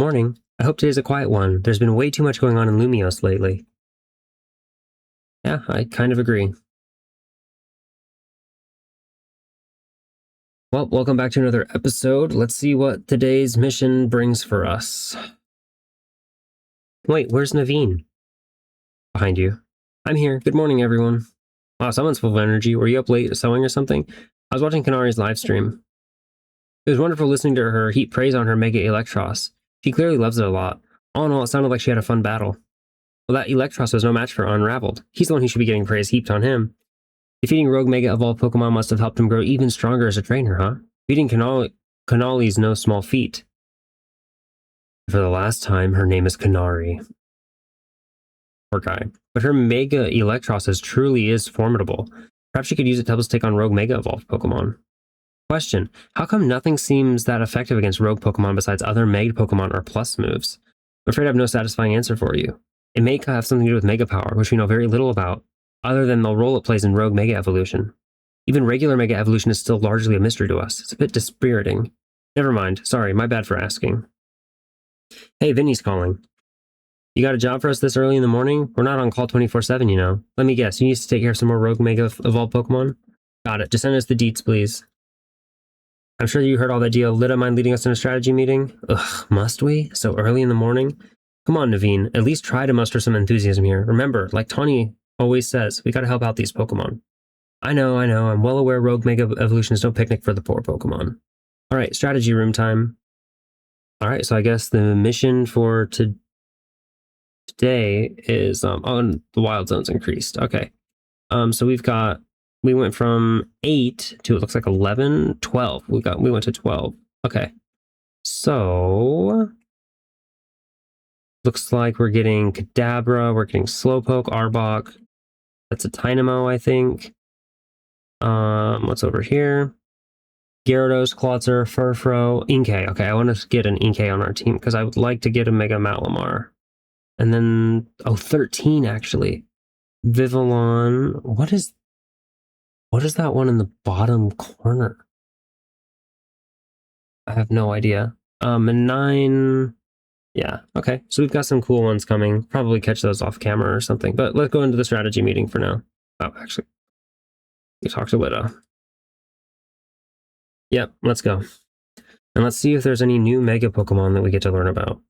Morning. I hope today's a quiet one. There's been way too much going on in Lumios lately. Yeah, I kind of agree. Well, welcome back to another episode. Let's see what today's mission brings for us. Wait, where's Naveen? Behind you. I'm here. Good morning, everyone. Wow, someone's full of energy. Were you up late sewing or something? I was watching Kanari's live stream. It was wonderful listening to her heap praise on her Mega Electros. She clearly loves it a lot. All in all, it sounded like she had a fun battle. Well, that Electros was no match for Unravled. He's the one who should be getting praise heaped on him. Defeating Rogue Mega Evolved Pokemon must have helped him grow even stronger as a trainer, huh? Beating Kanali's no small feat. For the last time, her name is Kanari. Poor guy. But her Mega Electros truly is formidable. Perhaps she could use it to help us take on Rogue Mega Evolved Pokemon. Question. How come nothing seems that effective against Rogue Pokemon besides other Mega Pokemon or Plus moves? I'm afraid I have no satisfying answer for you. It may have something to do with Mega Power, which we know very little about, other than the role it plays in Rogue Mega Evolution. Even regular Mega Evolution is still largely a mystery to us. It's a bit dispiriting. Never mind. Sorry, my bad for asking. Hey, Vinny's calling. You got a job for us this early in the morning? We're not on call 24/7, you know. Let me guess, you need to take care of some more Rogue Mega Evolved Pokemon? Got it. Just send us the deets, please. I'm sure you heard all that deal. Lida mind leading us in a strategy meeting? Ugh, must we? So early in the morning? Come on, Naveen. At least try to muster some enthusiasm here. Remember, like Tawny always says, we gotta help out these Pokemon. I know. I'm well aware Rogue Mega Evolution is no picnic for the poor Pokemon. Alright, strategy room time. Alright, so I guess the mission for today is, the Wild Zone's increased. Okay. So we went from 8 to, it looks like 11, 12. We went to 12. Okay. So looks like we're getting Kadabra, we're getting Slowpoke, Arbok. That's a Dynamo, I think. What's over here? Gyarados, Clawitzer, Furfro, Inkay. Okay, I want to get an Inkay on our team because I would like to get a Mega Malamar. And then, 13 actually. Vivillon. What is that one in the bottom corner? I have no idea. And 9. Yeah, okay. So we've got some cool ones coming. Probably catch those off camera or something. But let's go into the strategy meeting for now. Oh, actually. We talk to Lida. Yep, let's go. And let's see if there's any new Mega Pokemon that we get to learn about.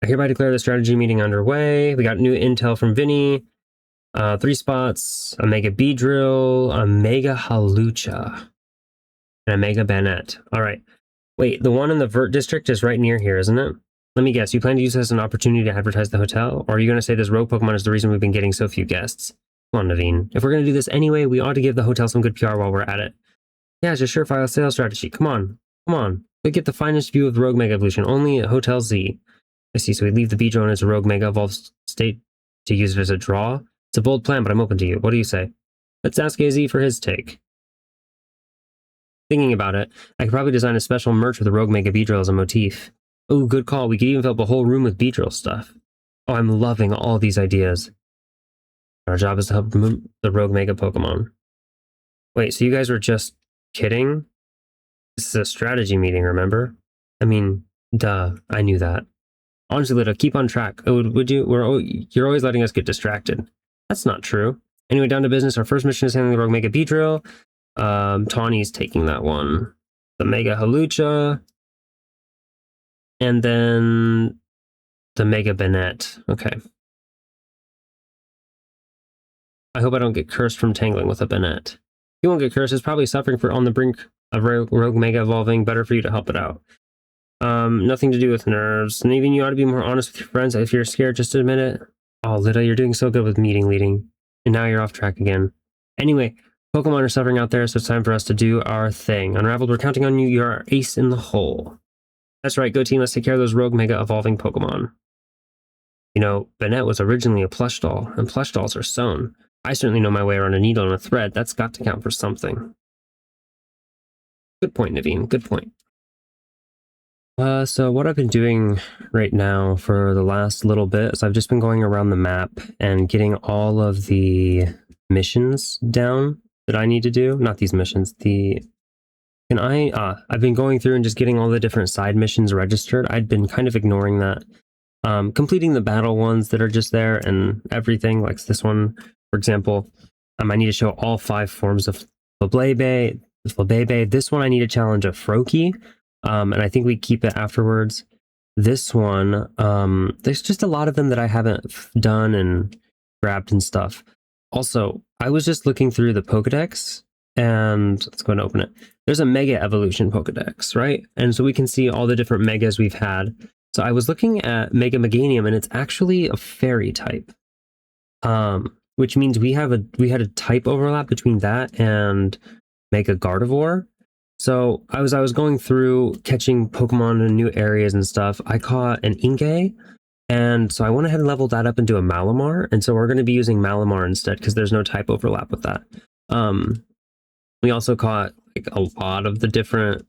I hereby declare the strategy meeting underway. We got new intel from Vinny. 3 spots, a Mega Beedrill, a Mega Halucha, and a Mega Banette. All right. Wait, the one in the Vert District is right near here, isn't it? Let me guess, you plan to use this as an opportunity to advertise the hotel? Or are you going to say this rogue Pokemon is the reason we've been getting so few guests? Come on, Naveen. If we're going to do this anyway, we ought to give the hotel some good PR while we're at it. Yeah, it's a surefire sales strategy. Come on. We get the finest view of the Rogue Mega Evolution, only at Hotel Z. I see, so we leave the Beedrill as a Rogue Mega Evolved state to use it as a draw? It's a bold plan, but I'm open to you. What do you say? Let's ask AZ for his take. Thinking about it, I could probably design a special merch with a Rogue Mega Beedrill as a motif. Oh, good call. We could even fill up a whole room with Beedrill stuff. Oh, I'm loving all these ideas. Our job is to help the Rogue Mega Pokemon. Wait, so you guys were just kidding? This is a strategy meeting, remember? I mean, duh, I knew that. Honestly, Lida, keep on track. Oh, would you? You're always letting us get distracted. That's not true. Anyway, down to business. Our first mission is handling the Rogue Mega Beedrill. Tawny's taking that one. The Mega Halucha. And then the Mega Banette. Okay. I hope I don't get cursed from tangling with a Banette. You won't get cursed. It's probably suffering on the brink of Rogue Mega evolving. Better for you to help it out. Nothing to do with nerves. And even you ought to be more honest with your friends. If you're scared, just admit it. Oh, Lida, you're doing so good with meeting leading. And now you're off track again. Anyway, Pokemon are suffering out there, so it's time for us to do our thing. Unraveled, we're counting on you. You're our ace in the hole. That's right, go team. Let's take care of those Rogue Mega evolving Pokemon. You know, Banette was originally a plush doll, and plush dolls are sewn. I certainly know my way around a needle and a thread. That's got to count for something. Good point, Naveen. Good point. So what I've been doing right now for the last little bit is I've just been going around the map and getting all of the missions down that I need to do. Not these missions, the I've been going through and just getting all the different side missions registered. I'd been kind of ignoring that. Completing the battle ones that are just there and everything, like this one, for example. I need to show all 5 forms of Flabebe. This one I need a challenge of Froakie, and I think we keep it afterwards. This one, there's just a lot of them that I haven't done and grabbed and stuff. Also, I was just looking through the Pokedex, and let's go and open it. There's a Mega Evolution Pokedex, right? And so we can see all the different Megas we've had. So I was looking at Mega Meganium, and it's actually a Fairy type, which means we had a type overlap between that and Mega Gardevoir. So I was going through catching Pokemon in new areas and stuff. I caught an Inkay, and so I went ahead and leveled that up into a Malamar, and so we're going to be using Malamar instead because there's no type overlap with that. We also caught like a lot of the different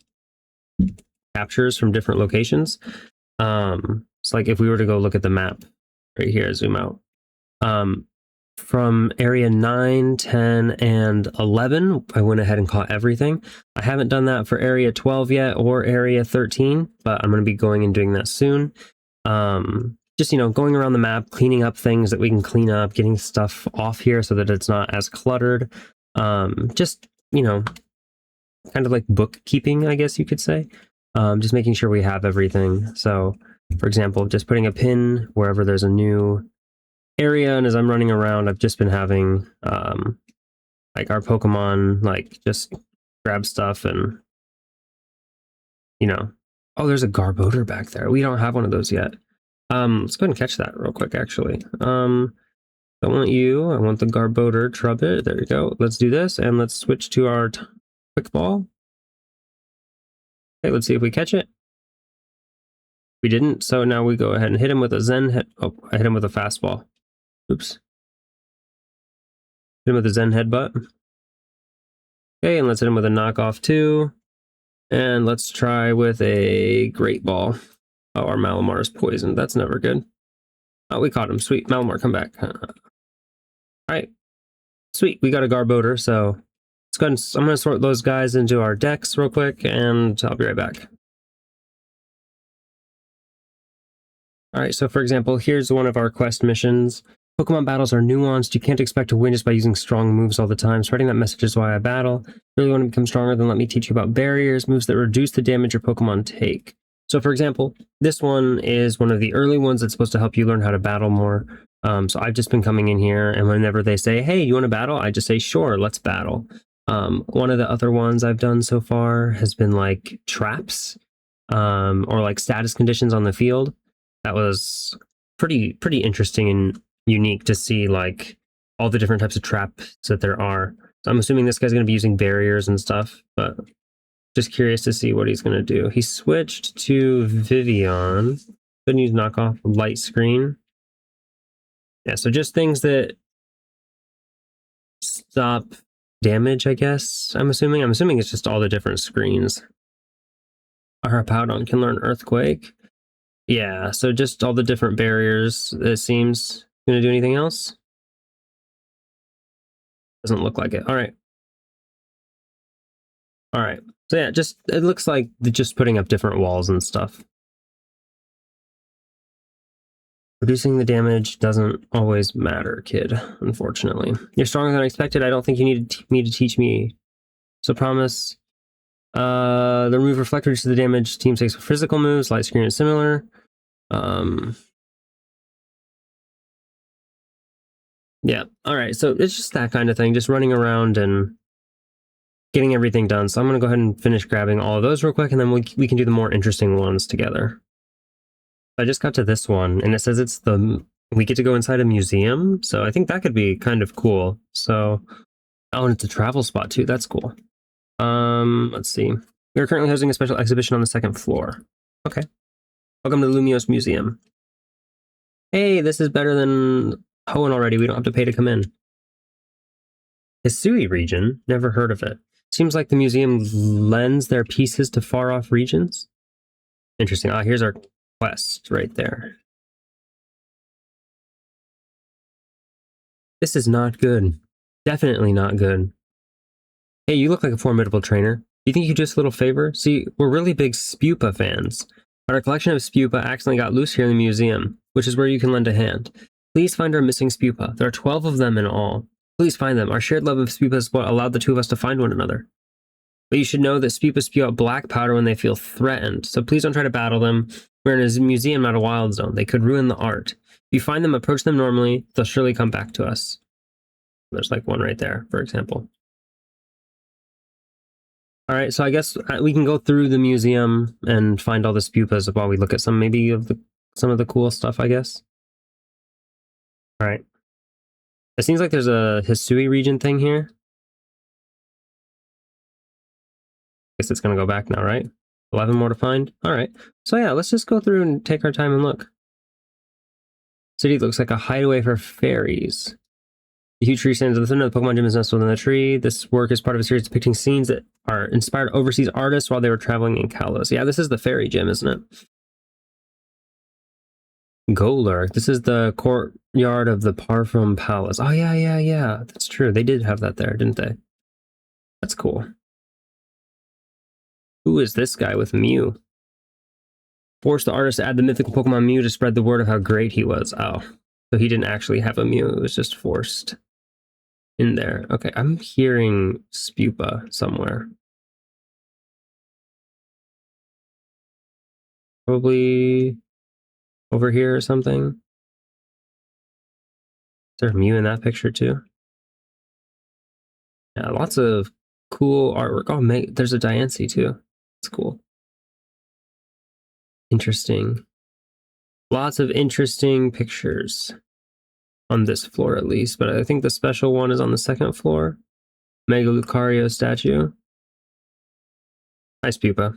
captures from different locations. It's like if we were to go look at the map right here, zoom out. From area 9, 10, and 11, I went ahead and caught everything. I haven't done that for area 12 yet or area 13, but I'm going to be going and doing that soon. Just, going around the map, cleaning up things that we can clean up, getting stuff off here so that it's not as cluttered. Just, kind of like bookkeeping, I guess you could say. Just making sure we have everything. So, for example, just putting a pin wherever there's a new area, and as I'm running around, I've just been having like our Pokemon just grab stuff and oh, there's a Garbodor back there. We don't have one of those yet. Let's go ahead and catch that real quick, actually. I want the Garbodor Trubbit. There you go. Let's do this, and let's switch to our Quick Ball. Okay, let's see if we catch it. We didn't, so now we go ahead and hit him with a Zen head. Oh, I hit him with a fastball. Oops. Hit him with a Zen headbutt. Okay, and let's hit him with a knockoff too. And let's try with a Great Ball. Oh, our Malamar is poisoned. That's never good. Oh, we caught him. Sweet. Malamar, come back. All right. Sweet. We got a Garbodor, so let's go ahead and I'm going to sort those guys into our decks real quick, and I'll be right back. All right, so for example, here's one of our quest missions. Pokemon battles are nuanced. You can't expect to win just by using strong moves all the time. Spreading that message is why I battle. Really want to become stronger? Then let me teach you about barriers, moves that reduce the damage your Pokemon take. So for example, this one is one of the early ones that's supposed to help you learn how to battle more. So I've just been coming in here, and whenever they say, hey, you want to battle? I just say, sure, let's battle. One of the other ones I've done so far has been like traps, or like status conditions on the field. That was pretty interesting and unique to see like all the different types of traps that there are. So I'm assuming this guy's going to be using barriers and stuff, but just curious to see what he's going to do. He switched to Vivian. Couldn't use knockoff light screen. Yeah, so just things that stop damage, I guess. I'm assuming it's just all the different screens. Our Powdon can learn Earthquake. Yeah, so just all the different barriers, it seems. Gonna do anything else? Doesn't look like it. All right. All right. So yeah, it looks like just putting up different walls and stuff. Reducing the damage doesn't always matter, kid, unfortunately. You're stronger than I expected. I don't think you need me to teach me. So promise. The remove reflector reduces the damage team takes with physical moves. Light screen is similar. Yeah, all right, so it's just that kind of thing, just running around and getting everything done. So I'm going to go ahead and finish grabbing all of those real quick, and then we can do the more interesting ones together. I just got to this one, and it says we get to go inside a museum, so I think that could be kind of cool. So, oh, and it's a travel spot too, that's cool. Let's see. We are currently hosting a special exhibition on the 2nd floor. Okay. Welcome to the Lumiose Museum. Hey, this is better than Hoenn already. We don't have to pay to come in. Hisui region? Never heard of it. Seems like the museum lends their pieces to far-off regions. Interesting. Ah, here's our quest right there. This is not good. Definitely not good. Hey, you look like a formidable trainer. you think you could do us a little favor? See, we're really big Spupa fans, but our collection of Spupa accidentally got loose here in the museum, which is where you can lend a hand. Please find our missing Spupa. There are 12 of them in all. Please find them. Our shared love of Spupa is what allowed the two of us to find one another. But you should know that Spupa spew out black powder when they feel threatened, so please don't try to battle them. We're in a museum, not a wild zone. They could ruin the art. If you find them, approach them normally. They'll surely come back to us. There's like one right there, for example. All right, so I guess we can go through the museum and find all the Spupas while we look at some maybe of some of the cool stuff, I guess. All right. It seems like there's a Hisui region thing here. Guess it's going to go back now, right? 11 more to find. All right. So yeah, let's just go through and take our time and look. City looks like a hideaway for fairies. The huge tree stands at the center of the Pokemon gym is nestled in the tree. This work is part of a series depicting scenes that are inspired overseas artists while they were traveling in Kalos. Yeah, this is the fairy gym, isn't it? Golurk. This is the courtyard of the Parfum Palace. Oh, yeah. That's true. They did have that there, didn't they? That's cool. Who is this guy with Mew? Forced the artist to add the mythical Pokemon Mew to spread the word of how great he was. Oh, so he didn't actually have a Mew. It was just forced in there. Okay, I'm hearing Spupa somewhere. Probably over here or something. Is there a Mew in that picture too? Yeah, lots of cool artwork. Oh, there's a Diancie too. That's cool. Interesting. Lots of interesting pictures. On this floor at least, but I think the special one is on the second floor. Mega Lucario statue. Nice Pupa.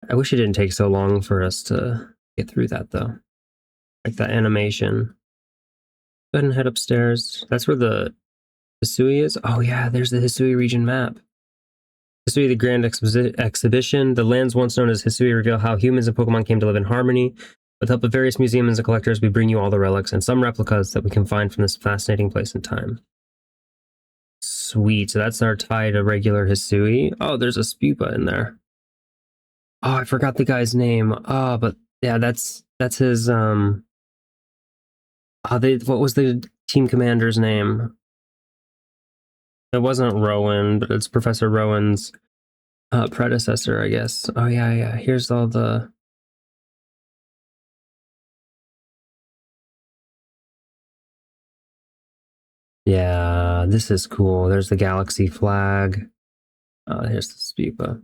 I wish it didn't take so long for us to get through that though. Like that animation. Go ahead and head upstairs. That's where the Hisui is. Oh yeah, there's the Hisui region map. Hisui, the Grand Exhibition. The lands once known as Hisui reveal how humans and Pokemon came to live in harmony. With the help of various museums and collectors, we bring you all the relics and some replicas that we can find from this fascinating place in time. Sweet, so that's our tie to regular Hisui. Oh, there's a Spupa in there. Oh, I forgot the guy's name. Oh, but yeah, that's his, what was the team commander's name? It wasn't Rowan, but it's Professor Rowan's predecessor, I guess. Oh, yeah. Here's all the... Yeah, this is cool. There's the galaxy flag. Here's the Spupa.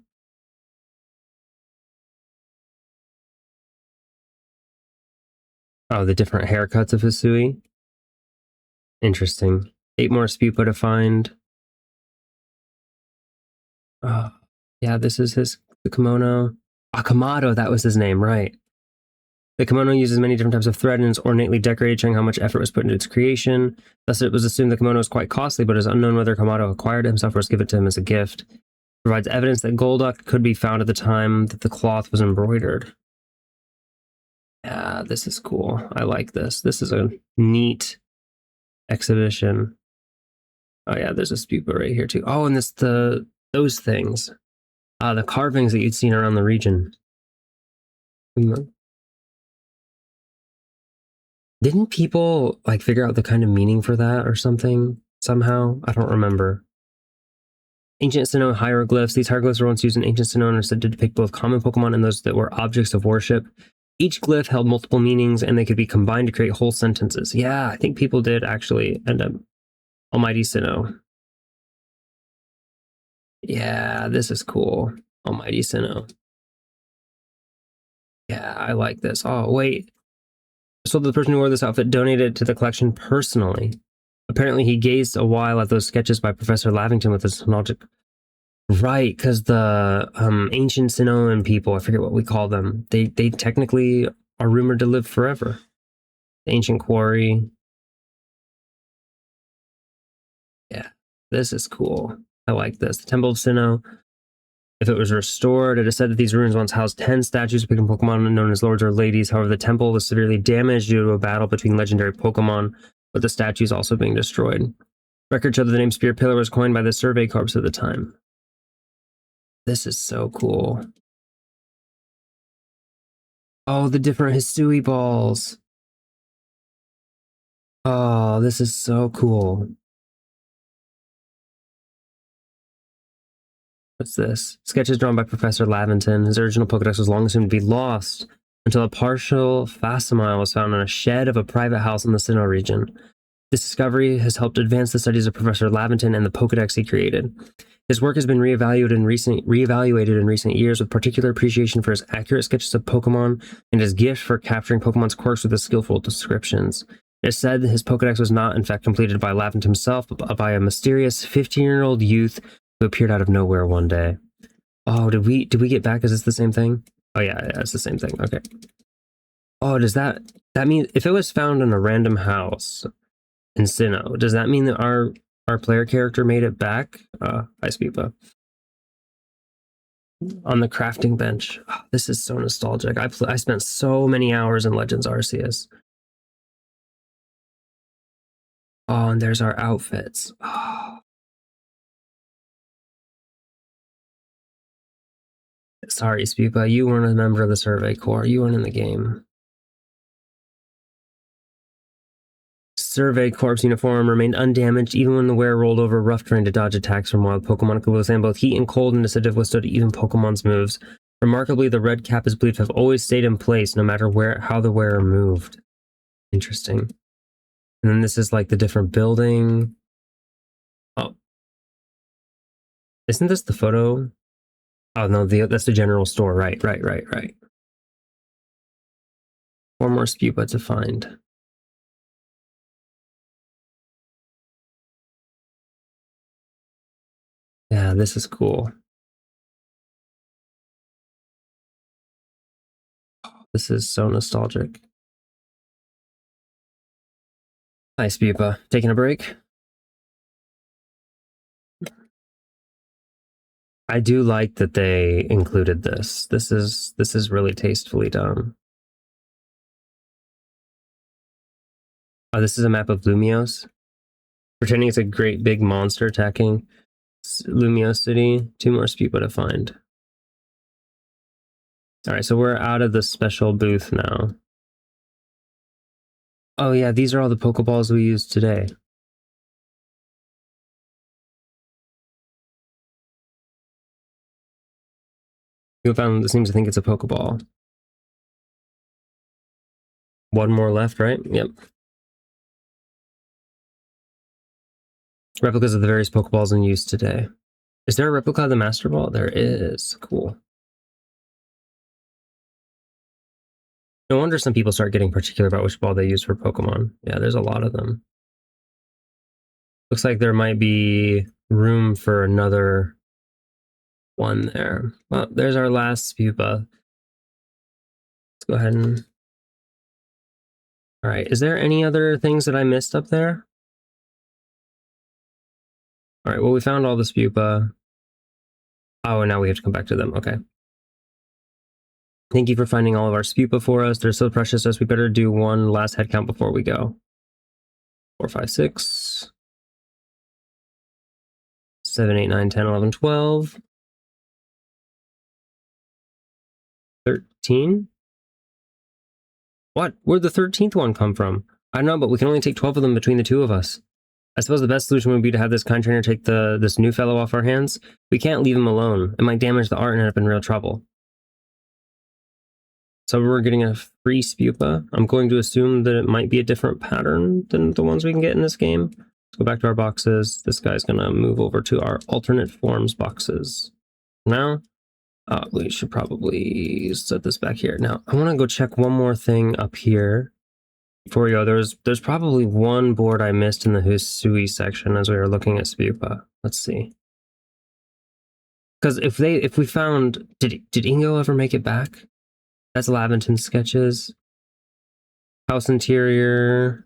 Oh, the different haircuts of Hisui. Interesting. 8 more Spupa to find. Yeah, this is the kimono. Akamato, that was his name, right. The kimono uses many different types of thread and is ornately decorated, showing how much effort was put into its creation. Thus, it was assumed the kimono was quite costly, but it is unknown whether Kamato acquired it himself or was given to him as a gift. It provides evidence that Golduck could be found at the time that the cloth was embroidered. Yeah, this is cool. I like this. This is a neat exhibition. Oh yeah, there's a Spupa right here too. Oh, and those things. The carvings that you'd seen around the region. Didn't people like figure out the kind of meaning for that or something somehow? I don't remember. Ancient Sinnoh hieroglyphs. These hieroglyphs were once used in ancient Sinnoh and are said to depict both common Pokemon and those that were objects of worship. Each glyph held multiple meanings and they could be combined to create whole sentences. Yeah, I think people did actually end up Almighty Sinnoh. Yeah, this is cool. Almighty Sinnoh. Yeah, I like this. Oh, wait. So the person who wore this outfit donated it to the collection personally. Apparently he gazed a while at those sketches by Professor Lavington with his logic. Right, because the ancient Sinnohan people, I forget what we call them, they technically are rumored to live forever. The ancient quarry. Yeah, this is cool. I like this. The Temple of Sinnoh. If it was restored, it is said that these ruins once housed 10 statues of Pokemon known as lords or ladies. However, the temple was severely damaged due to a battle between legendary Pokemon. but the statue is also being destroyed. Records show that the name Spear Pillar was coined by the Survey Corps at the time. This is so cool. Oh, the different Hisui balls. Oh, this is so cool. What's this? Sketches drawn by Professor Laventon. His original Pokedex was long assumed to be lost until a partial facsimile was found in a shed of a private house in the Sinnoh region. This discovery has helped advance the studies of Professor Laventon and the Pokedex he created. His work has been reevaluated in recent years with particular appreciation for his accurate sketches of Pokemon and his gift for capturing Pokemon's quirks with his skillful descriptions. It is said that his Pokedex was not in fact completed by Laventon himself, but by a mysterious 15-year-old youth who appeared out of nowhere one day. Oh, did we get back? Is this the same thing? Oh yeah, it's the same thing. Okay. Oh, does that mean if it was found in a random house in Sinnoh, does that mean that our player character made it back? Hi, Spipa. On the crafting bench. Oh, this is so nostalgic. I spent so many hours in Legends Arceus. Oh, and there's our outfits. Oh. Sorry, Spipa, you weren't a member of the Survey Corps. You weren't in the game. Survey Corps uniform remained undamaged even when the wearer rolled over rough terrain to dodge attacks from wild Pokemon. Could withstand both heat and cold and initiative withstood even Pokemon's moves. Remarkably, the red cap is believed to have always stayed in place no matter how the wearer moved. Interesting. And then this is like the different building. Oh. Isn't this the photo? Oh no, that's the general store. Right. Four more Spupa to find. Yeah, this is cool. This is so nostalgic. Hi, Spupa. Taking a break? I do like that they included this. This is really tastefully done. Oh, this is a map of Lumios. Pretending it's a great big monster attacking Lumios City. 2 more Spupa to find. Alright, so we're out of the special booth now. Oh yeah, these are all the Pokeballs we used today. You found it seems to think it's a Pokeball. 1 more left, right? Yep. Replicas of the various Pokeballs in use today. Is there a replica of the Master Ball? There is. Cool. No wonder some people start getting particular about which ball they use for Pokemon. Yeah, there's a lot of them. Looks like there might be room for another one there. Well, there's our last Spupa. Let's go ahead and... Alright, is there any other things that I missed up there? Alright, well, we found all the Spupa. Oh, and now we have to come back to them. Okay. Thank you for finding all of our Spupa for us. They're so precious to us. We better do one last head count before we go. 4, 5, 6. 7, 8, 9, 10, 11, 12. 13? What? Where'd the 13th one come from? I don't know, but we can only take 12 of them between the 2 of us. I suppose the best solution would be to have this kind trainer take this new fellow off our hands. We can't leave him alone. It might damage the art and end up in real trouble. So we're getting a free Spupa. I'm going to assume that it might be a different pattern than the ones we can get in this game. Let's go back to our boxes. This guy's going to move over to our alternate forms boxes. Now, we should probably set this back here. Now, I want to go check one more thing up here. Before we go, there's probably one board I missed in the Hisui section as we were looking at Spupa. Let's see. Because if we found... Did Ingo ever make it back? That's Laventon sketches. House interior.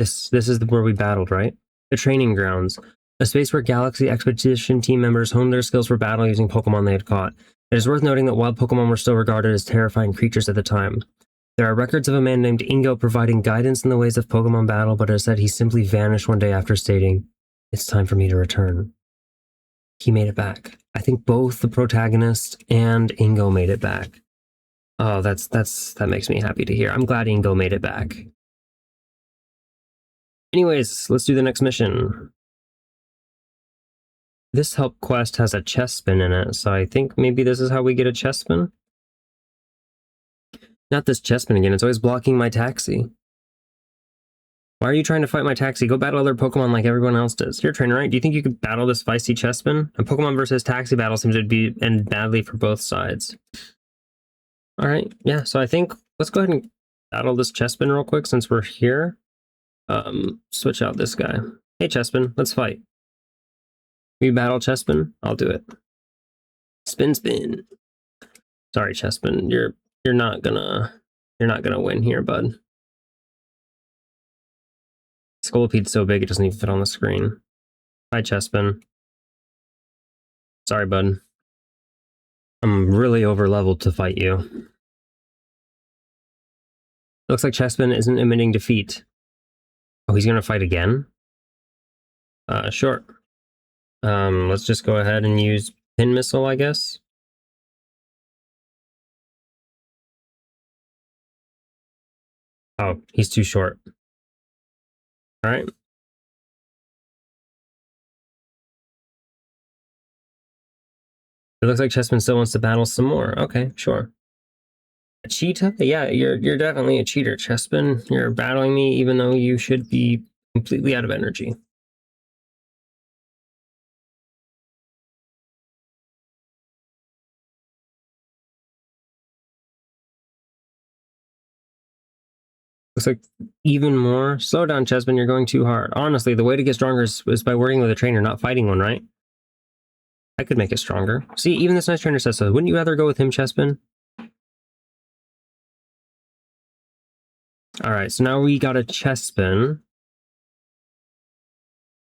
This is where we battled, right? The training grounds. A space where Galaxy Expedition team members honed their skills for battle using Pokemon they had caught. It is worth noting that wild Pokemon were still regarded as terrifying creatures at the time. There are records of a man named Ingo providing guidance in the ways of Pokemon battle, but it is said he simply vanished one day after stating, "It's time for me to return." He made it back. I think both the protagonist and Ingo made it back. Oh, that makes me happy to hear. I'm glad Ingo made it back. Anyways, let's do the next mission. This help quest has a chest spin in it, so I think maybe this is how we get a chest spin. Not this chest spin again, it's always blocking my taxi. Why are you trying to fight my taxi? Go battle other Pokemon like everyone else does. You're a trainer, right? Do you think you could battle this feisty chest spin? A Pokemon versus taxi battle seems to end badly for both sides. Alright, yeah, so I think let's go ahead and battle this chest spin real quick since we're here. Switch out this guy. Hey Chespin, let's fight. We battle Chespin? I'll do it. Spin. Sorry, Chespin, you're not gonna win here, bud. Scoliped's so big it doesn't even fit on the screen. Hi, Chespin. Sorry, bud. I'm really over leveled to fight you. It looks like Chespin isn't admitting defeat. Oh, he's gonna fight again? Sure. Let's just go ahead and use Pin Missile, I guess. Oh, he's too short. Alright. It looks like Chespin still wants to battle some more. Okay, sure. A cheetah? Yeah, you're definitely a cheater, Chespin. You're battling me even though you should be completely out of energy. Looks like even more. Slow down, Chespin. You're going too hard. Honestly, the way to get stronger is by working with a trainer, not fighting one, right? I could make it stronger. See, even this nice trainer says so. Wouldn't you rather go with him, Chespin? Alright, so now we got a Chespin.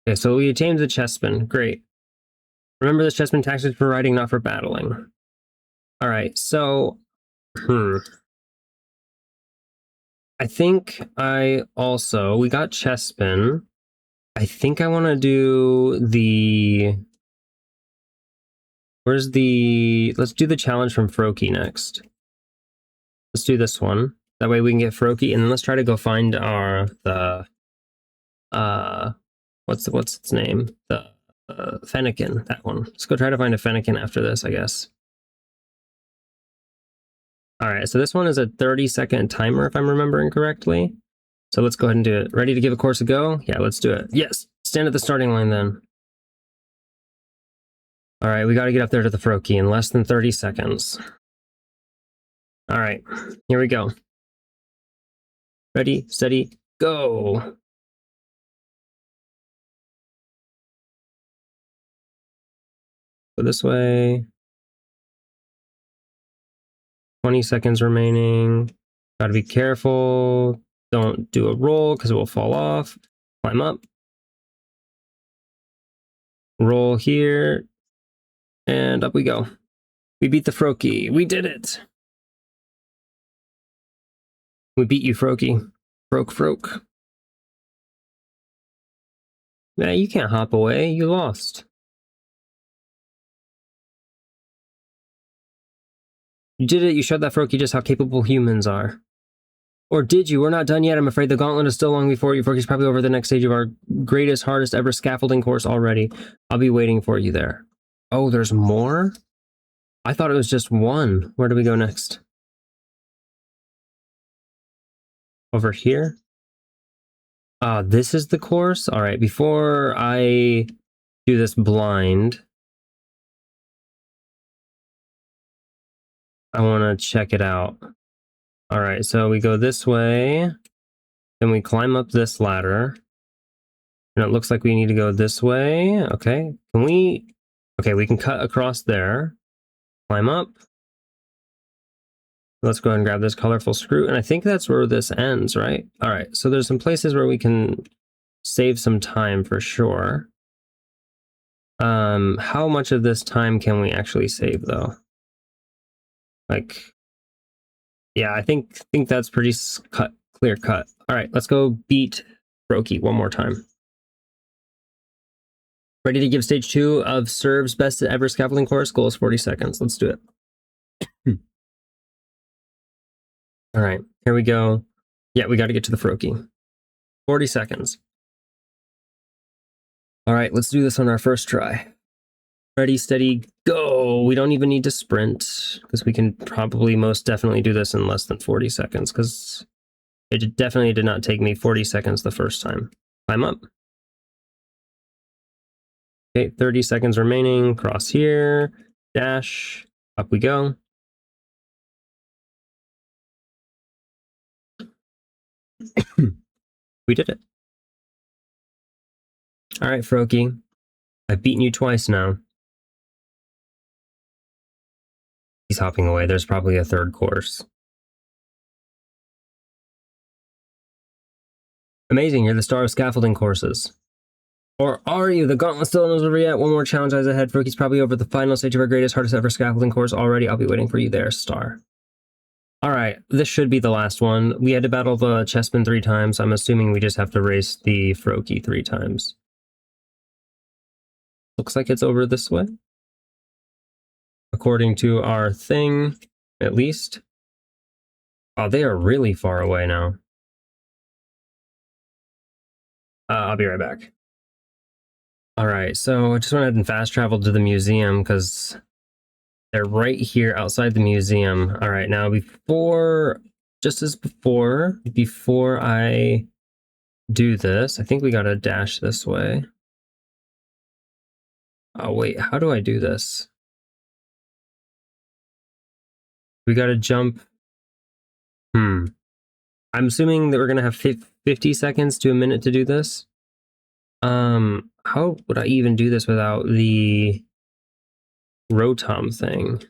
Okay, so we tamed the Chespin. Great. Remember, this Chespin tax is for riding, not for battling. Alright, so... I think we got Chespin. I think I want to do the... let's do the challenge from Froakie next. Let's do this one. That way we can get Froakie, and then let's try to go find what's its name? The Fennekin, that one. Let's go try to find a Fennekin after this, I guess. Alright, so this one is a 30-second timer, if I'm remembering correctly. So let's go ahead and do it. Ready to give a course a go? Yeah, let's do it. Yes! Stand at the starting line, then. Alright, we gotta get up there to the Froakie in less than 30 seconds. Alright, here we go. Ready, steady, go! Go this way. 20 seconds remaining. Gotta be careful. Don't do a roll because it will fall off. Climb up. Roll here. And up we go. We beat the Froakie. We did it! We beat you, Froakie. Froak. Yeah, you can't hop away. You lost. You did it. You showed that Froakie just how capable humans are. Or did you? We're not done yet. I'm afraid the gauntlet is still long before you. Frokie's probably over the next stage of our greatest, hardest ever scaffolding course already. I'll be waiting for you there. Oh, there's more? I thought it was just one. Where do we go next? Over here? This is the course? Alright, before I do this blind, I want to check it out. Alright, so we go this way, then we climb up this ladder, and it looks like we need to go this way. Okay, we can cut across there, climb up. Let's go ahead and grab this colorful screw, and I think that's where this ends, right? Alright, so there's some places where we can save some time for sure. How much of this time can we actually save, though? Like, Yeah, I think that's pretty clear cut. All right, let's go beat Froakie one more time. Ready to give stage 2 of Serve's best ever scaffolding course? Goal is 40 seconds. Let's do it. All right, here we go. Yeah, we got to get to the Froakie. 40 seconds. All right, let's do this on our first try. Ready, steady, go. We don't even need to sprint because we can probably most definitely do this in less than 40 seconds because it definitely did not take me 40 seconds the first time. Climb up. Okay, 30 seconds remaining. Cross here. Dash. Up we go. We did it. All right, Froakie. I've beaten you twice now. He's hopping away. There's probably a third course. Amazing, you're the star of scaffolding courses. Or are you? The gauntlet still isn't over yet. One more challenge lies ahead. Froakie's probably over the final stage of our greatest, hardest ever scaffolding course already. I'll be waiting for you there, star. Alright, this should be the last one. We had to battle the chessman 3 times. I'm assuming we just have to race the Froakie 3 times. Looks like it's over this way. According to our thing, at least. Oh, they are really far away now. I'll be right back. Alright, so I just went ahead and fast traveled to the museum because they're right here outside the museum. Alright, now before I do this, I think we gotta dash this way. Oh wait, how do I do this? We gotta jump. I'm assuming that we're gonna have 50 seconds to a minute to do this. How would I even do this without the Rotom thing?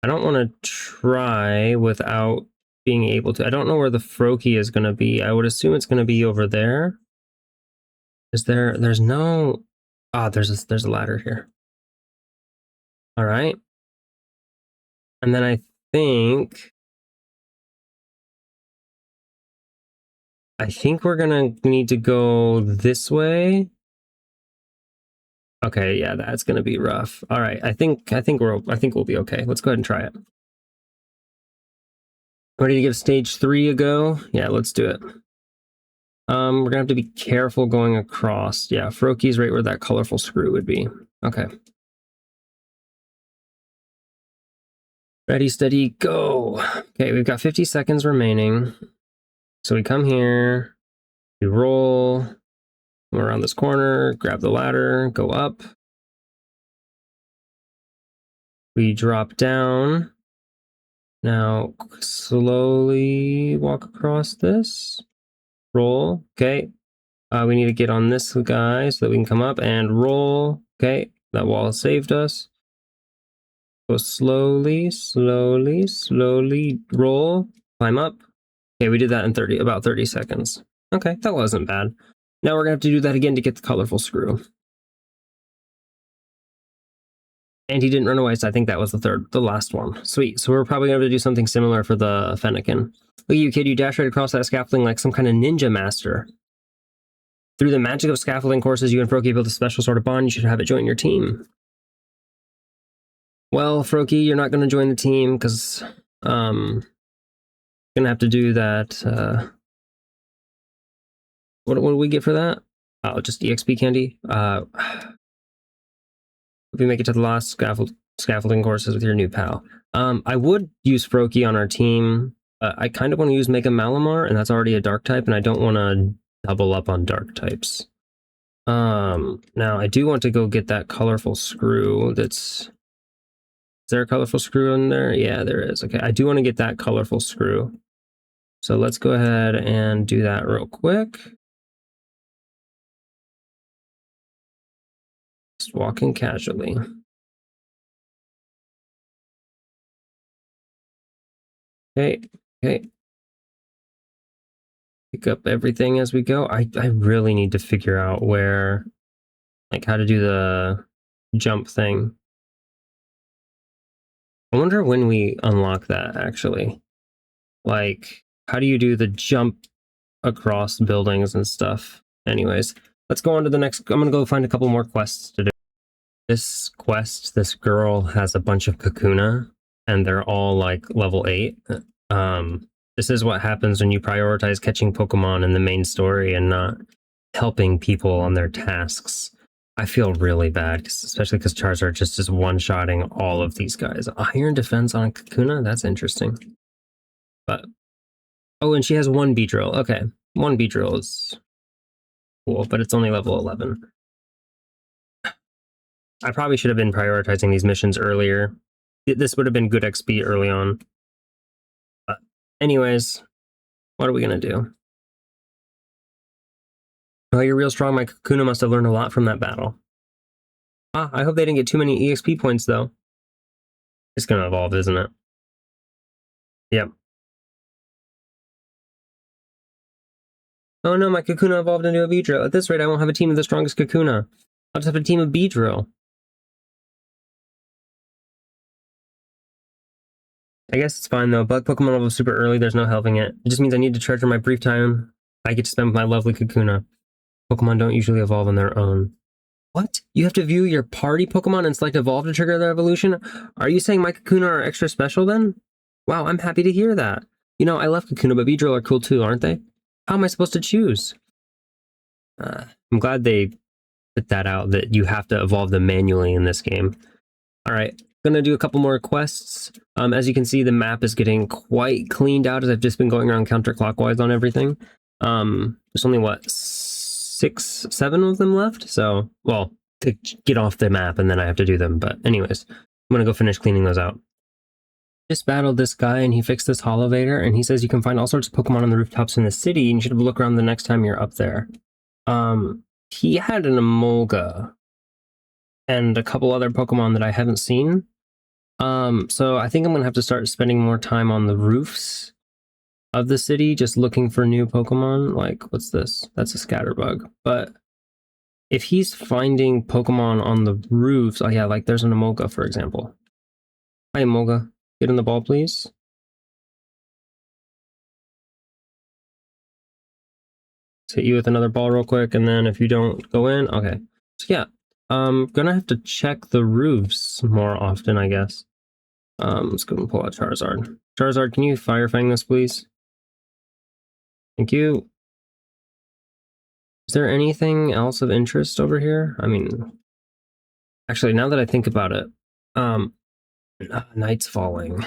I don't want to try without being able to. I don't know where the Froakie is going to be. I would assume it's going to be over there. Is there? There's no. Ah, there's a ladder here. All right. And then I think we're gonna need to go this way. Okay, yeah, that's gonna be rough. All right, I think we'll be okay. Let's go ahead and try it. Ready to give stage 3 a go? Yeah, let's do it. We're gonna have to be careful going across. Yeah, Froakie's right where that colorful screw would be. Okay. Ready, steady, go. Okay, we've got 50 seconds remaining. So we come here, we roll, come around this corner, grab the ladder, go up. We drop down. Now slowly walk across this. Roll. Okay. We need to get on this guy so that we can come up and roll. Okay. That wall saved us. Go slowly, slowly, slowly roll. Climb up. Okay, we did that in about 30 seconds. Okay, that wasn't bad. Now we're gonna have to do that again to get the colorful screw. And he didn't run away, so I think that was the last one. Sweet. So we're probably going to do something similar for the Fennekin. Look at you, kid. You dash right across that scaffolding like some kind of ninja master. Through the magic of scaffolding courses, you and Froakie built a special sort of bond. You should have it join your team. Well, Froakie, you're not going to join the team because going to have to do that. What do we get for that? Oh, just EXP candy. If we make it to the last scaffolding courses with your new pal. I would use Froakie on our team. I kind of want to use Mega Malamar, and that's already a dark type, and I don't want to double up on dark types. Now I do want to go get that colorful screw. Is there a colorful screw in there? Yeah, there is. Okay, I do want to get that colorful screw. So let's go ahead and do that real quick. Just walking casually. Okay, okay. Pick up everything as we go. I really need to figure out where, like, how to do the jump thing. I wonder when we unlock that, actually. Like, how do you do the jump across buildings and stuff? Anyways, let's go on to the next. I'm gonna go find a couple more quests to do. This quest, this girl has a bunch of Kakuna, and they're all like level 8. This is what happens when you prioritize catching Pokemon in the main story and not helping people on their tasks. I feel really bad, especially because Charizard just is one-shotting all of these guys. Iron Defense on Kakuna? That's interesting. But oh, and she has one Beedrill. Okay, one Beedrill is cool, but it's only level 11. I probably should have been prioritizing these missions earlier. This would have been good XP early on. But anyways, what are we gonna do? Oh, you're real strong. My Kakuna must have learned a lot from that battle. Ah, I hope they didn't get too many EXP points, though. It's gonna evolve, isn't it? Yep. Oh no, my Kakuna evolved into a Beedrill. At this rate, I won't have a team of the strongest Kakuna. I'll just have a team of Beedrill. I guess it's fine, though. Bug Pokemon level super early, there's no helping it. It just means I need to treasure my brief time I get to spend with my lovely Kakuna. Pokemon don't usually evolve on their own. What? You have to view your party Pokemon and select Evolve to trigger their evolution? Are you saying my Kakuna are extra special then? Wow, I'm happy to hear that. You know, I love Kakuna, but Beedrill are cool too, aren't they? How am I supposed to choose? I'm glad they put that out, that you have to evolve them manually in this game. All right, gonna do a couple more quests. As you can see, the map is getting quite cleaned out as I've just been going around counterclockwise on everything. There's only, what, 6, 7 of them left? So, well, to get off the map and then I have to do them. But anyways, I'm gonna go finish cleaning those out. Just battled this guy and he fixed this Holovator, and he says you can find all sorts of Pokemon on the rooftops in the city and you should look around the next time you're up there. He had an Emolga and a couple other Pokemon that I haven't seen. So I think I'm gonna have to start spending more time on the roofs of the city, just looking for new Pokemon. Like, what's this? That's a Scatterbug. But if he's finding Pokemon on the roofs, oh yeah, like there's an Emolga, for example. Hi, Emolga. Get in the ball, please. Let's hit you with another ball real quick, and then if you don't go in, okay. So yeah, gonna have to check the roofs more often, I guess. Let's go and pull out Charizard. Charizard, can you Fire Fang this, please? Thank you. Is there anything else of interest over here? I mean, actually, now that I think about it, night's falling.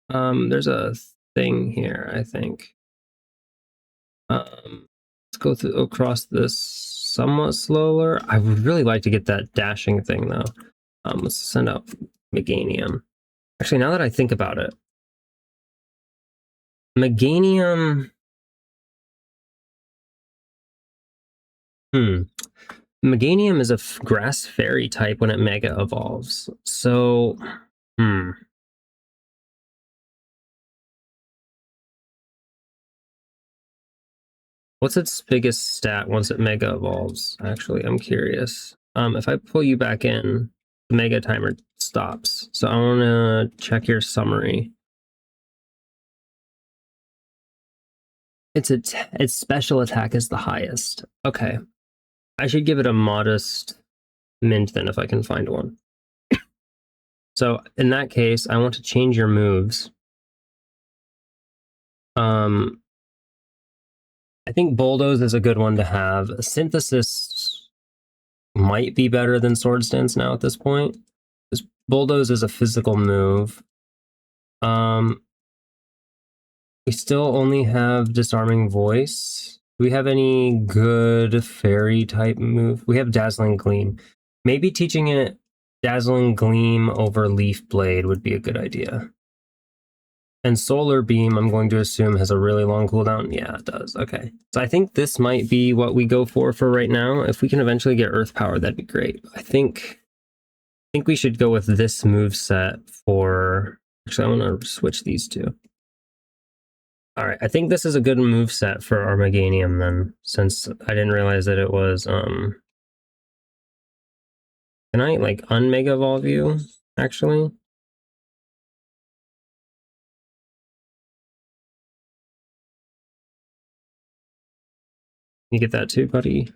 There's a thing here, I think. Let's go through across this somewhat slower. I would really like to get that dashing thing, though. Let's send out Meganium. Actually, now that I think about it, Meganium... Meganium is a grass fairy type when it mega evolves. So, what's its biggest stat once it mega evolves? Actually, I'm curious. If I pull you back in, the mega timer stops. So I want to check your summary. Its special attack is the highest. Okay. I should give it a modest mint then if I can find one. So in that case, I want to change your moves. I think Bulldoze is a good one to have. Synthesis might be better than Swords Dance now at this point. Because Bulldoze is a physical move. We still only have Disarming Voice. Do we have any good fairy type move? We have Dazzling Gleam. Maybe teaching it Dazzling Gleam over Leaf Blade would be a good idea. And Solar Beam, I'm going to assume, has a really long cooldown. Yeah, it does. Okay. So I think this might be what we go for right now. If we can eventually get Earth Power, that'd be great. I think we should go with this move set for... Actually, I want to switch these two. All right, I think this is a good move set for our Meganium then, since I didn't realize that it was Can I like unmega evolve you, actually? You get that too, buddy?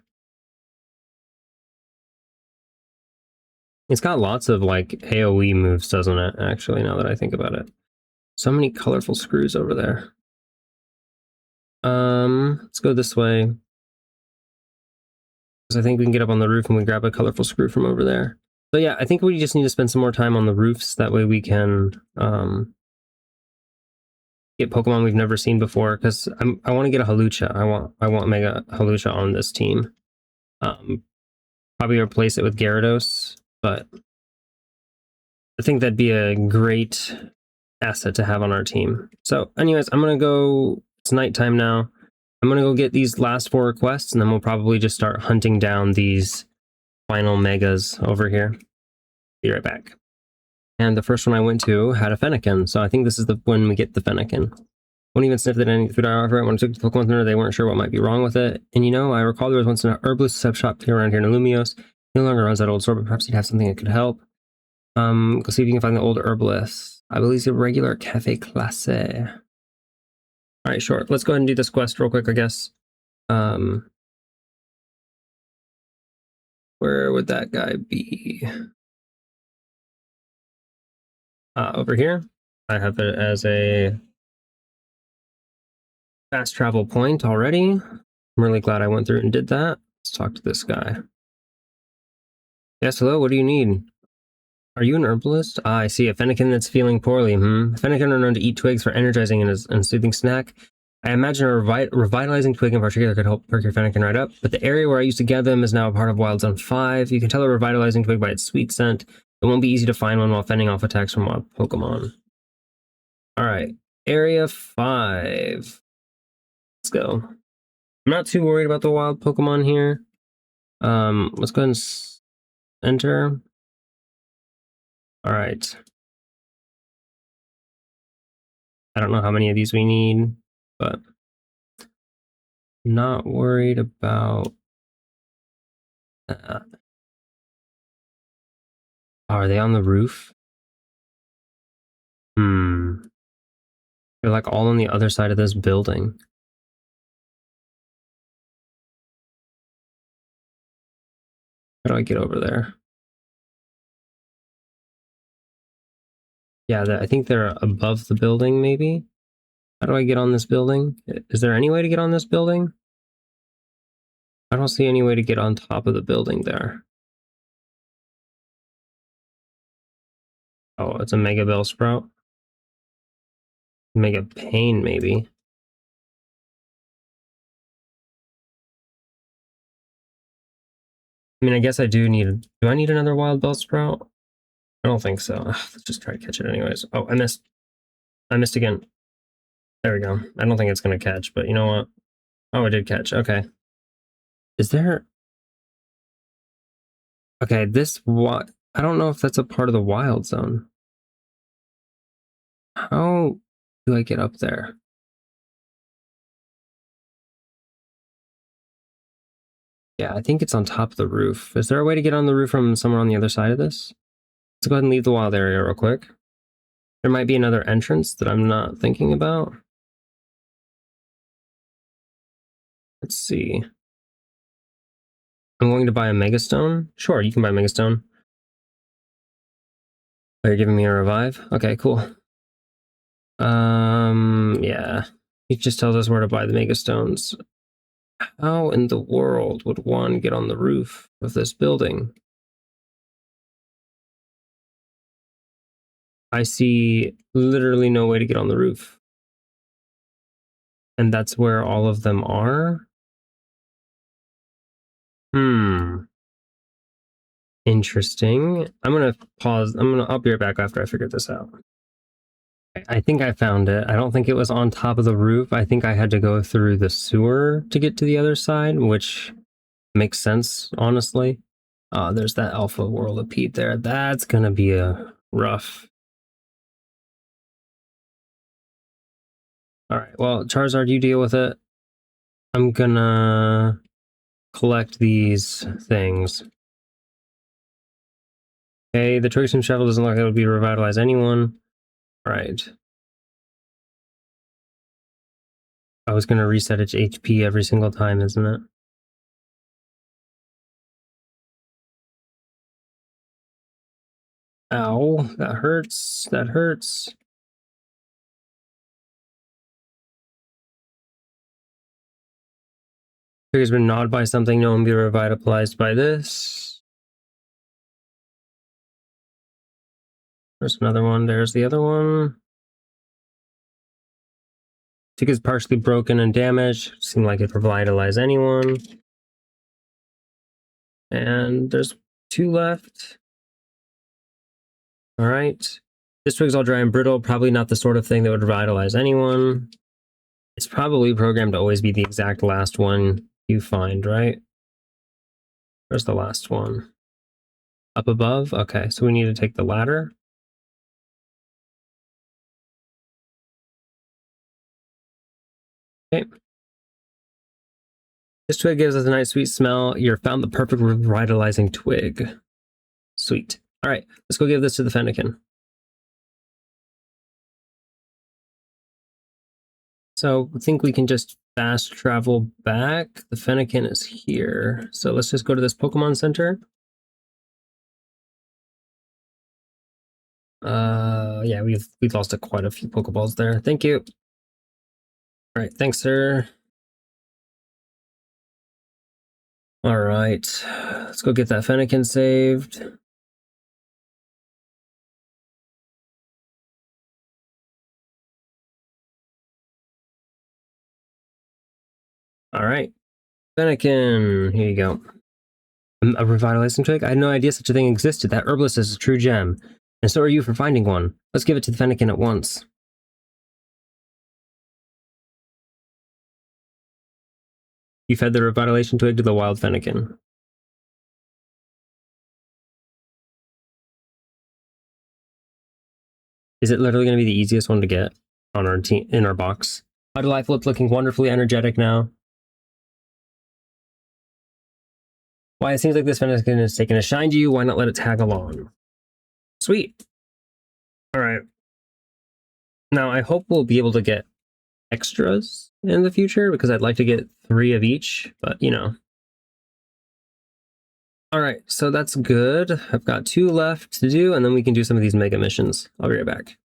It's got lots of like AoE moves, doesn't it? Actually, now that I think about it. So many colorful screws over there. Let's go this way. Because I think we can get up on the roof and we grab a colorful screw from over there. So yeah, I think we just need to spend some more time on the roofs. That way we can get Pokemon we've never seen before. Because I want to get a Halucha. I want Mega Halucha on this team. Probably replace it with Gyarados, but I think that'd be a great asset to have on our team. So anyways, I'm gonna go. It's nighttime now. I'm gonna go get these last 4 requests, and then we'll probably just start hunting down these final megas over here. Be right back. And the first one I went to had a Fennekin, so I think this is the when we get the Fennekin. Won't even sniff at any food I offer. When I took the Pokemon Center, they weren't sure what might be wrong with it. And you know, I recall there was once an herbalist sub shop around here in Lumios. No longer runs that old store, but perhaps he'd have something that could help. Go see if you can find the old herbalist. I believe it's a regular cafe classe. Alright, sure. Let's go ahead and do this quest real quick, I guess. Where would that guy be? Over here. I have it as a fast travel point already. I'm really glad I went through and did that. Let's talk to this guy. Yes, hello, what do you need? Are you an herbalist? I see. A Fennekin that's feeling poorly. Fennekin are known to eat twigs for energizing and soothing snack. I imagine a revitalizing twig in particular could help perk your Fennekin right up, but the area where I used to gather them is now a part of Wild Zone 5. You can tell a revitalizing twig by its sweet scent. It won't be easy to find one while fending off attacks from wild Pokemon. Alright, Area 5. Let's go. I'm not too worried about the wild Pokemon here. Let's go ahead and enter. Alright. I don't know how many of these we need, but not worried about that. Are they on the roof? They're like all on the other side of this building. How do I get over there? Yeah, I think they're above the building, maybe? How do I get on this building? Is there any way to get on this building? I don't see any way to get on top of the building there. Oh, it's a Mega Bellsprout. Mega Pain, maybe. I mean, I guess I do need... Do I need another Wild Bellsprout? I don't think so. Ugh, let's just try to catch it anyways. Oh, I missed. I missed again. There we go. I don't think it's going to catch, but you know what? Oh, it did catch. Okay. Is there... Okay, this... What? I don't know if that's a part of the Wild Zone. How do I get up there? Yeah, I think it's on top of the roof. Is there a way to get on the roof from somewhere on the other side of this? Let's go ahead and leave the wild area real quick. There might be another entrance that I'm not thinking about. Let's see. I'm going to buy a Megastone. Sure, you can buy a Megastone. Oh, you're giving me a revive? Okay, cool. Yeah. He just tells us where to buy the Megastones. How in the world would one get on the roof of this building? I see literally no way to get on the roof. And that's where all of them are? Interesting. I'm gonna pause. I'll be right back after I figure this out. I think I found it. I don't think it was on top of the roof. I think I had to go through the sewer to get to the other side, which makes sense, honestly. There's that Alpha Whirlipede there. That's gonna be a rough. Alright, well, Charizard, you deal with it. I'm gonna collect these things. Okay, the Tricksome Shovel doesn't look like it would be revitalize anyone. Alright. I was gonna reset its HP every single time, isn't it? Ow, that hurts. That hurts. Trigger's been gnawed by something, no one be revitalized by this. There's another one, there's the other one. Ticket's partially broken and damaged. Seemed like it revitalize anyone. And there's 2 left. Alright. This twig's all dry and brittle, probably not the sort of thing that would revitalize anyone. It's probably programmed to always be the exact last one you find, right? Where's the last one? Up above? Okay, so we need to take the ladder. Okay. This twig gives us a nice sweet smell. You found the perfect revitalizing twig. Sweet. Alright, let's go give this to the Fennekin. So I think we can just fast travel back. The Fennekin is here. So let's just go to this Pokemon Center. Yeah, we've lost quite a few Pokeballs there. Thank you. All right, thanks, sir. All right, let's go get that Fennekin saved. All right, Fennekin, here you go. A revitalizing twig? I had no idea such a thing existed. That herbalist is a true gem. And so are you for finding one. Let's give it to the Fennekin at once. You fed the revitalization twig to the wild Fennekin. Is it literally going to be the easiest one to get on our team in our box? Lifelip's looking wonderfully energetic now. Why, it seems like this Fennekin is taking a shine to you. Why not let it tag along? Sweet. All right. Now, I hope we'll be able to get extras in the future because I'd like to get 3 of each, but you know. All right, so that's good. I've got 2 left to do, and then we can do some of these mega missions. I'll be right back.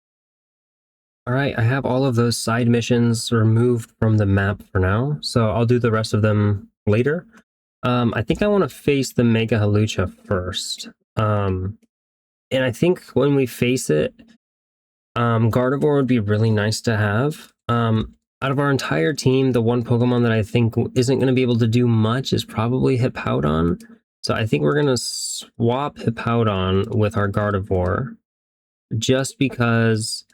All right, I have all of those side missions removed from the map for now, so I'll do the rest of them later. I think I want to face the Mega Halucha first. And I think when we face it, Gardevoir would be really nice to have. Out of our entire team, the one Pokemon that I think isn't going to be able to do much is probably Hippowdon. So I think we're going to swap Hippowdon with our Gardevoir, just because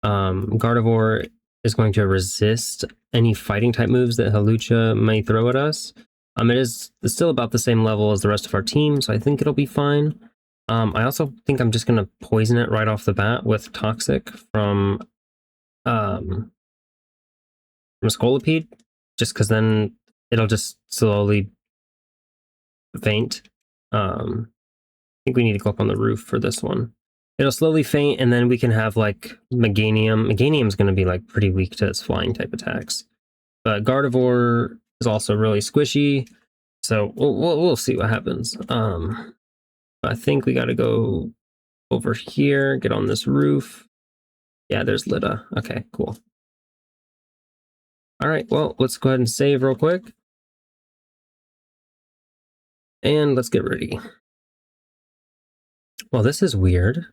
Gardevoir is going to resist any fighting type moves that Halucha may throw at us. It's still about the same level as the rest of our team, so I think it'll be fine. I also think I'm just going to poison it right off the bat with Toxic from Scolipede, just because then it'll just slowly faint. I think we need to go up on the roof for this one. It'll slowly faint, and then we can have like Meganium. Meganium's going to be like pretty weak to its flying type attacks, but Gardevoir is also really squishy, so we'll see what happens. I think we got to go over here, get on this roof. Yeah, there's Lida. Okay, cool. All right, well, let's go ahead and save real quick. And let's get ready. Well, this is weird.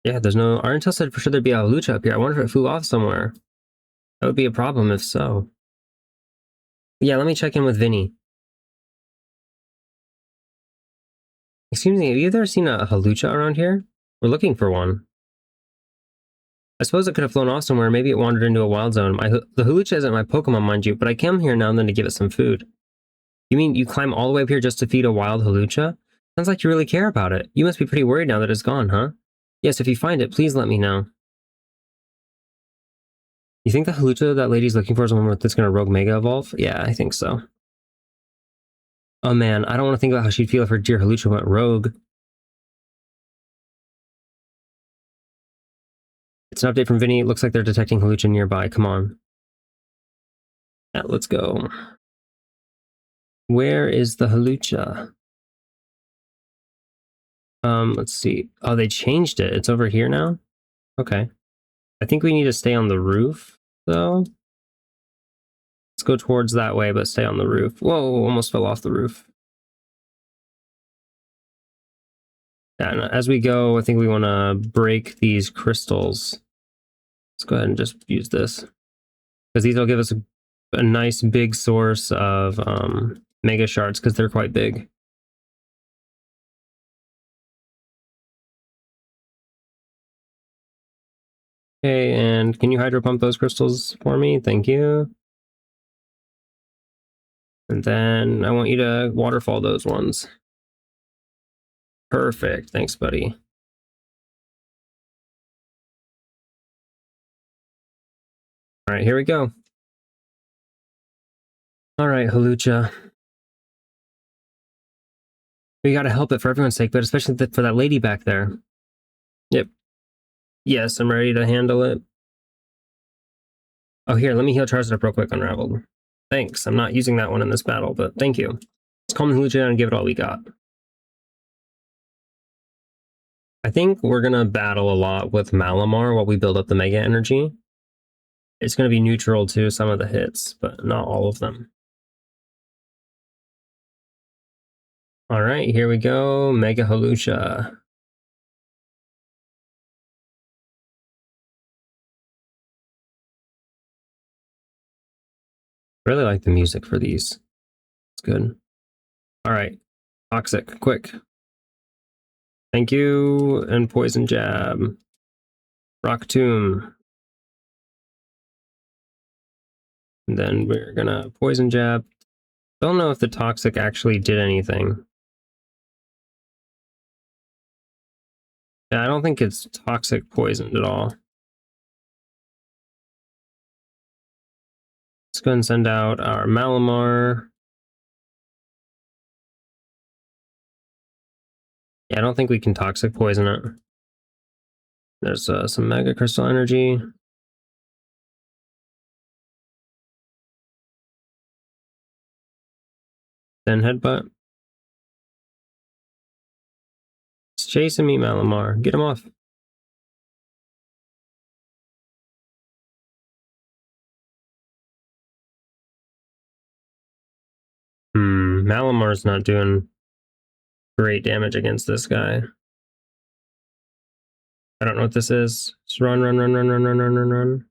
Yeah, there's no... Our intel said for sure there'd be a Halucha up here. I wonder if it flew off somewhere. That would be a problem if so. Yeah, let me check in with Vinny. Excuse me, have you ever seen a Halucha around here? We're looking for one. I suppose it could have flown off somewhere. Maybe it wandered into a wild zone. The Halucha isn't my Pokemon, mind you, but I come here now and then to give it some food. You mean you climb all the way up here just to feed a wild Halucha? Sounds like you really care about it. You must be pretty worried now that it's gone, huh? Yes, if you find it, please let me know. You think the Halucha that lady's looking for is the one that's going to Rogue Mega Evolve? Yeah, I think so. Oh man, I don't want to think about how she'd feel if her dear Halucha went rogue. It's an update from Vinny. It looks like they're detecting Halucha nearby. Come on. Yeah, let's go. Where is the Halucha? Let's see. Oh, they changed it. It's over here now? Okay. I think we need to stay on the roof, though. Let's go towards that way, but stay on the roof. Whoa, almost fell off the roof. Yeah, and as we go, I think we want to break these crystals. Let's go ahead and just use this. Because these will give us a nice big source of mega shards, because they're quite big. Okay, and can you hydro pump those crystals for me? Thank you. And then I want you to waterfall those ones. Perfect. Thanks, buddy. All right, here we go. All right, Halucha. We gotta help it for everyone's sake, but especially for that lady back there. Yep. Yes, I'm ready to handle it. Oh, here, let me heal Charizard up real quick, Unraveled. Thanks. I'm not using that one in this battle, but thank you. Let's calm Halucha down and give it all we got. I think we're gonna battle a lot with Malamar while we build up the Mega Energy. It's gonna be neutral to some of the hits, but not all of them. All right, here we go. Mega Halucha. Really like the music for these. It's good. All right. Toxic, quick. Thank you. And Poison Jab. Rock Tomb. And then we're gonna Poison Jab. Don't know if the Toxic actually did anything. Yeah, I don't think it's Toxic poisoned at all. Let's go ahead and send out our Malamar. Yeah, I don't think we can Toxic poison it. There's some Mega Crystal Energy. Then Headbutt. It's chasing me, Malamar. Get him off. Malamar's not doing great damage against this guy. I don't know what this is. Just run, run, run, run, run, run, run, run, run.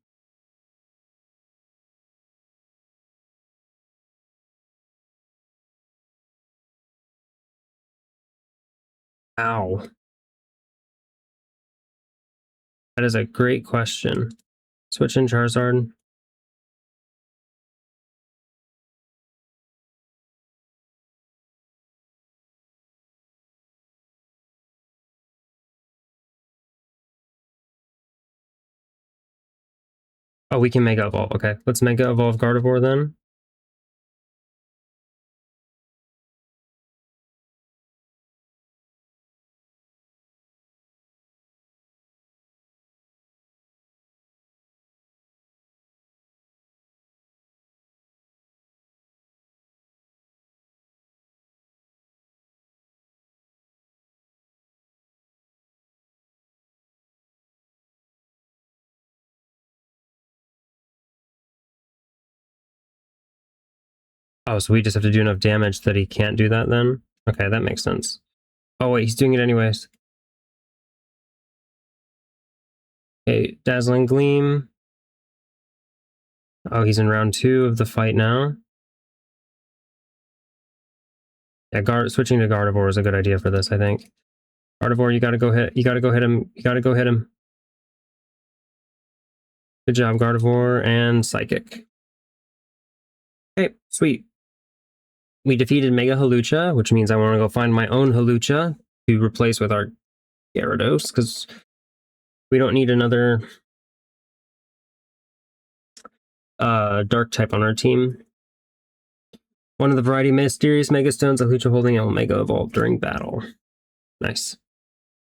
Ow. That is a great question. Switch in Charizard. Oh, we can Mega Evolve. Okay, let's Mega Evolve Gardevoir then. Oh, so we just have to do enough damage that he can't do that then? Okay, that makes sense. Oh wait, he's doing it anyways. Okay, Dazzling Gleam. Oh, he's in round 2 of the fight now. Yeah, switching to Gardevoir is a good idea for this, I think. Gardevoir, you gotta go hit. You gotta go hit him. You gotta go hit him. Good job, Gardevoir, and Psychic. Okay, sweet. We defeated Mega Halucha, which means I want to go find my own Halucha to replace with our Gyarados, because we don't need another dark type on our team. One of the variety of mysterious Mega Stones, a Lucha holding it will Mega Evolve during battle. Nice.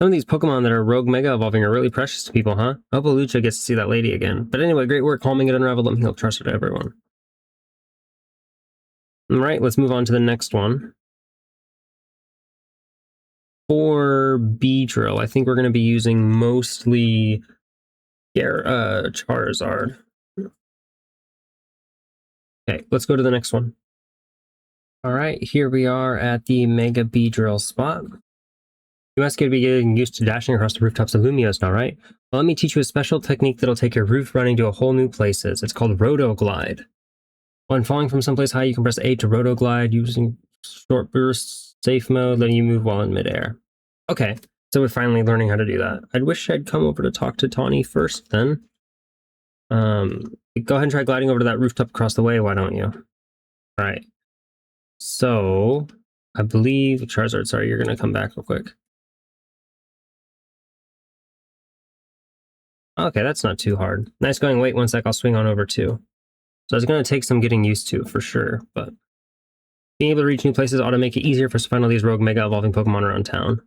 Some of these Pokemon that are rogue Mega Evolving are really precious to people, huh? I hope Lucha gets to see that lady again. But anyway, great work calming it Unraveled. Let me heal trust to everyone. Alright, let's move on to the next one. For Beedrill, I think we're going to be using mostly Charizard. Okay, let's go to the next one. Alright, here we are at the Mega Beedrill spot. You must be getting used to dashing across the rooftops of Lumios now, right? Well, let me teach you a special technique that'll take your roof running to a whole new places. It's called Roto Glide. When falling from someplace high, you can press A to Roto Glide using short burst safe mode, letting you move while in midair. Okay, so we're finally learning how to do that. I wish I'd come over to talk to Tawny first then. Go ahead and try gliding over to that rooftop across the way, why don't you? Alright. So, I believe, Charizard, sorry, you're going to come back real quick. Okay, that's not too hard. Nice going, wait 1 sec, I'll swing on over too. So it's going to take some getting used to, for sure, but being able to reach new places ought to make it easier for us to find all these rogue Mega Evolving Pokemon around town.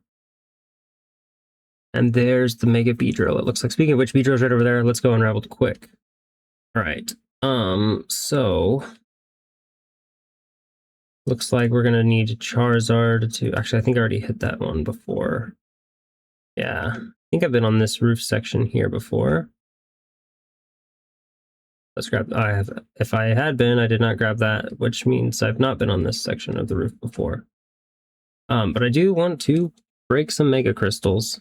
And there's the Mega Beedrill, it looks like. Speaking of which, Beedrill's right over there. Let's go Unraveled quick. Alright, so... looks like we're going to need Charizard to... Actually, I think I already hit that one before. Yeah, I think I've been on this roof section here before. Let's grab... if I had been, I did not grab that, which means I've not been on this section of the roof before. But I do want to break some Mega Crystals.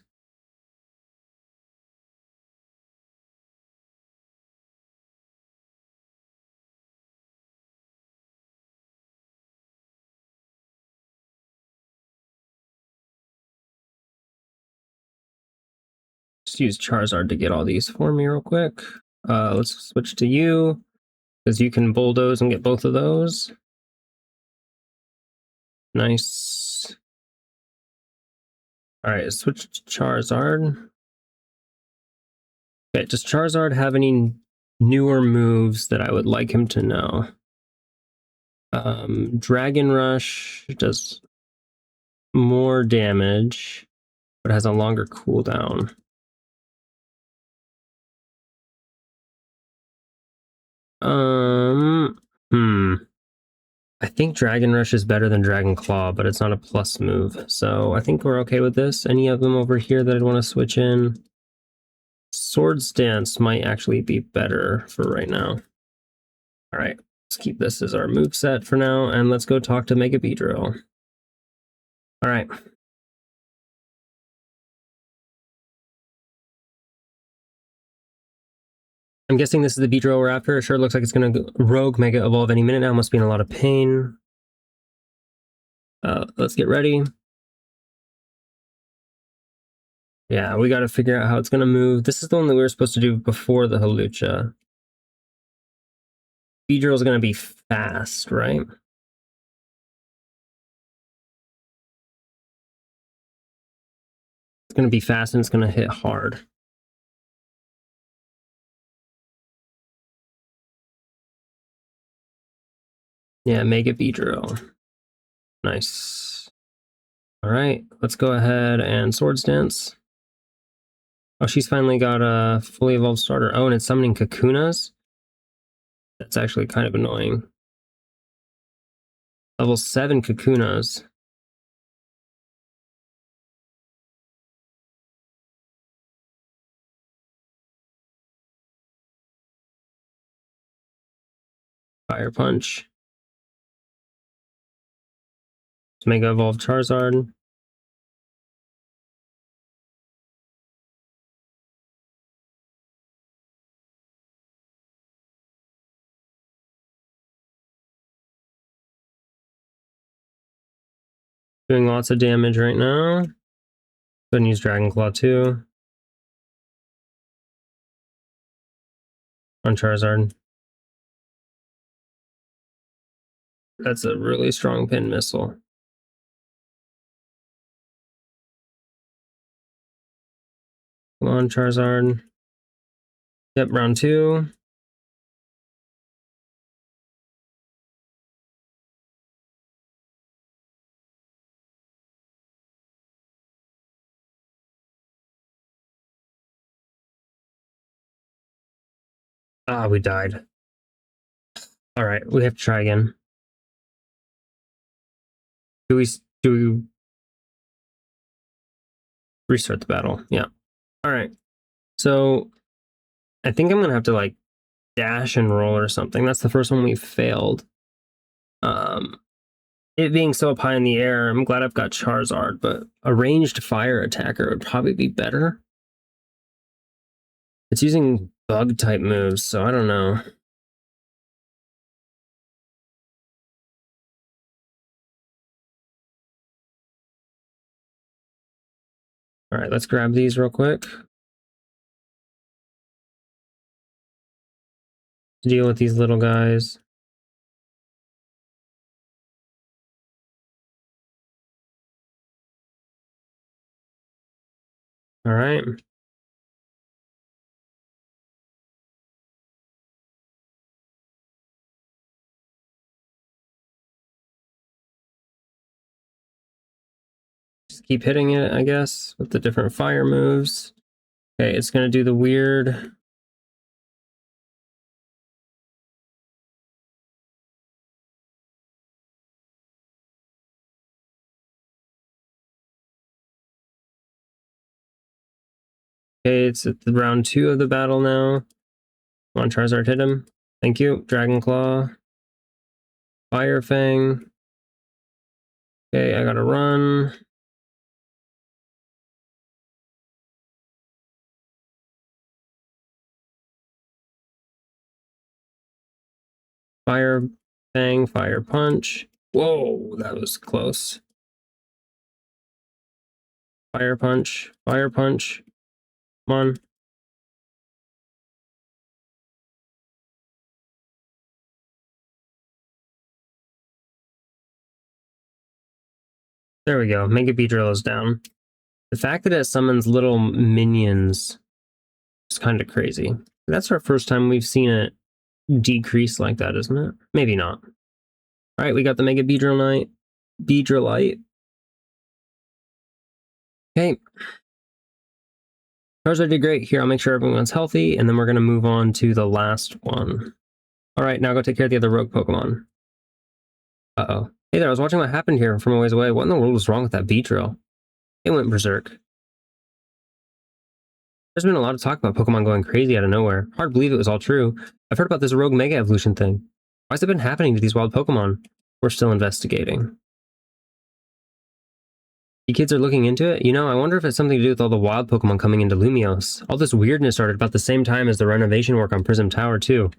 Just use Charizard to get all these for me real quick. Let's switch to you, because you can bulldoze and get both of those. Nice. Alright, switch to Charizard. Okay, does Charizard have any newer moves that I would like him to know? Dragon Rush does more damage, but has a longer cooldown. I think Dragon Rush is better than Dragon Claw, but it's not a plus move. So I think we're okay with this. Any of them over here that I'd want to switch in? Swords Dance might actually be better for right now. Alright, let's keep this as our move set for now, and let's go talk to Mega Beedrill. Alright. I'm guessing this is the Beedrill we're after. It sure looks like it's going to rogue Mega Evolve any minute now. Must be in a lot of pain. Let's get ready. Yeah, we got to figure out how it's going to move. This is the one that we were supposed to do before the Hawlucha. Beedrill is going to be fast, right? It's going to be fast and it's going to hit hard. Yeah, Mega Beedrill. Nice. Alright, let's go ahead and Swords Dance. Oh, she's finally got a fully evolved starter. Oh, and it's summoning Kakunas? That's actually kind of annoying. Level 7 Kakunas. Fire Punch. Mega Evolved Charizard. Doing lots of damage right now. Go ahead and use Dragon Claw too. On Charizard. That's a really strong pin missile. Come on, Charizard. Yep, round 2. Ah, we died. All right, we have to try again. Do we restart the battle? Yeah. All right. So I think I'm gonna have to like dash and roll or something. That's the first one we failed. Um, it being so up high in the air, I'm glad I've got Charizard, but a ranged fire attacker would probably be better. It's using bug type moves, so I don't know. All right, let's grab these real quick. Deal with these little guys. All right. Just keep hitting it, I guess, with the different fire moves. Okay, it's going to do the weird. Okay, it's at the round 2 of the battle now. Come on, Charizard, hit him. Thank you. Dragon Claw. Fire Fang. Okay, I gotta run. Fire Fang, Fire Punch. Whoa, that was close. Fire Punch, Fire Punch. Come on. There we go. Mega Beedrill is down. The fact that it summons little minions is kind of crazy. That's our first time we've seen it decrease like that, isn't it? Maybe not. All right, we got the Mega Beedrill Beedrillite. Okay. Charizard did great. Here, I'll make sure everyone's healthy, and then we're going to move on to the last one. All right, now go take care of the other rogue Pokemon. Uh-oh. Hey there, I was watching what happened here from a ways away. What in the world was wrong with that Beedrill? It went berserk. There's been a lot of talk about Pokemon going crazy out of nowhere. Hard to believe it was all true. I've heard about this rogue Mega Evolution thing. Why's it been happening to these wild Pokemon? We're still investigating. You kids are looking into it? You know, I wonder if it's something to do with all the wild Pokemon coming into Lumios. All this weirdness started about the same time as the renovation work on Prism Tower, too.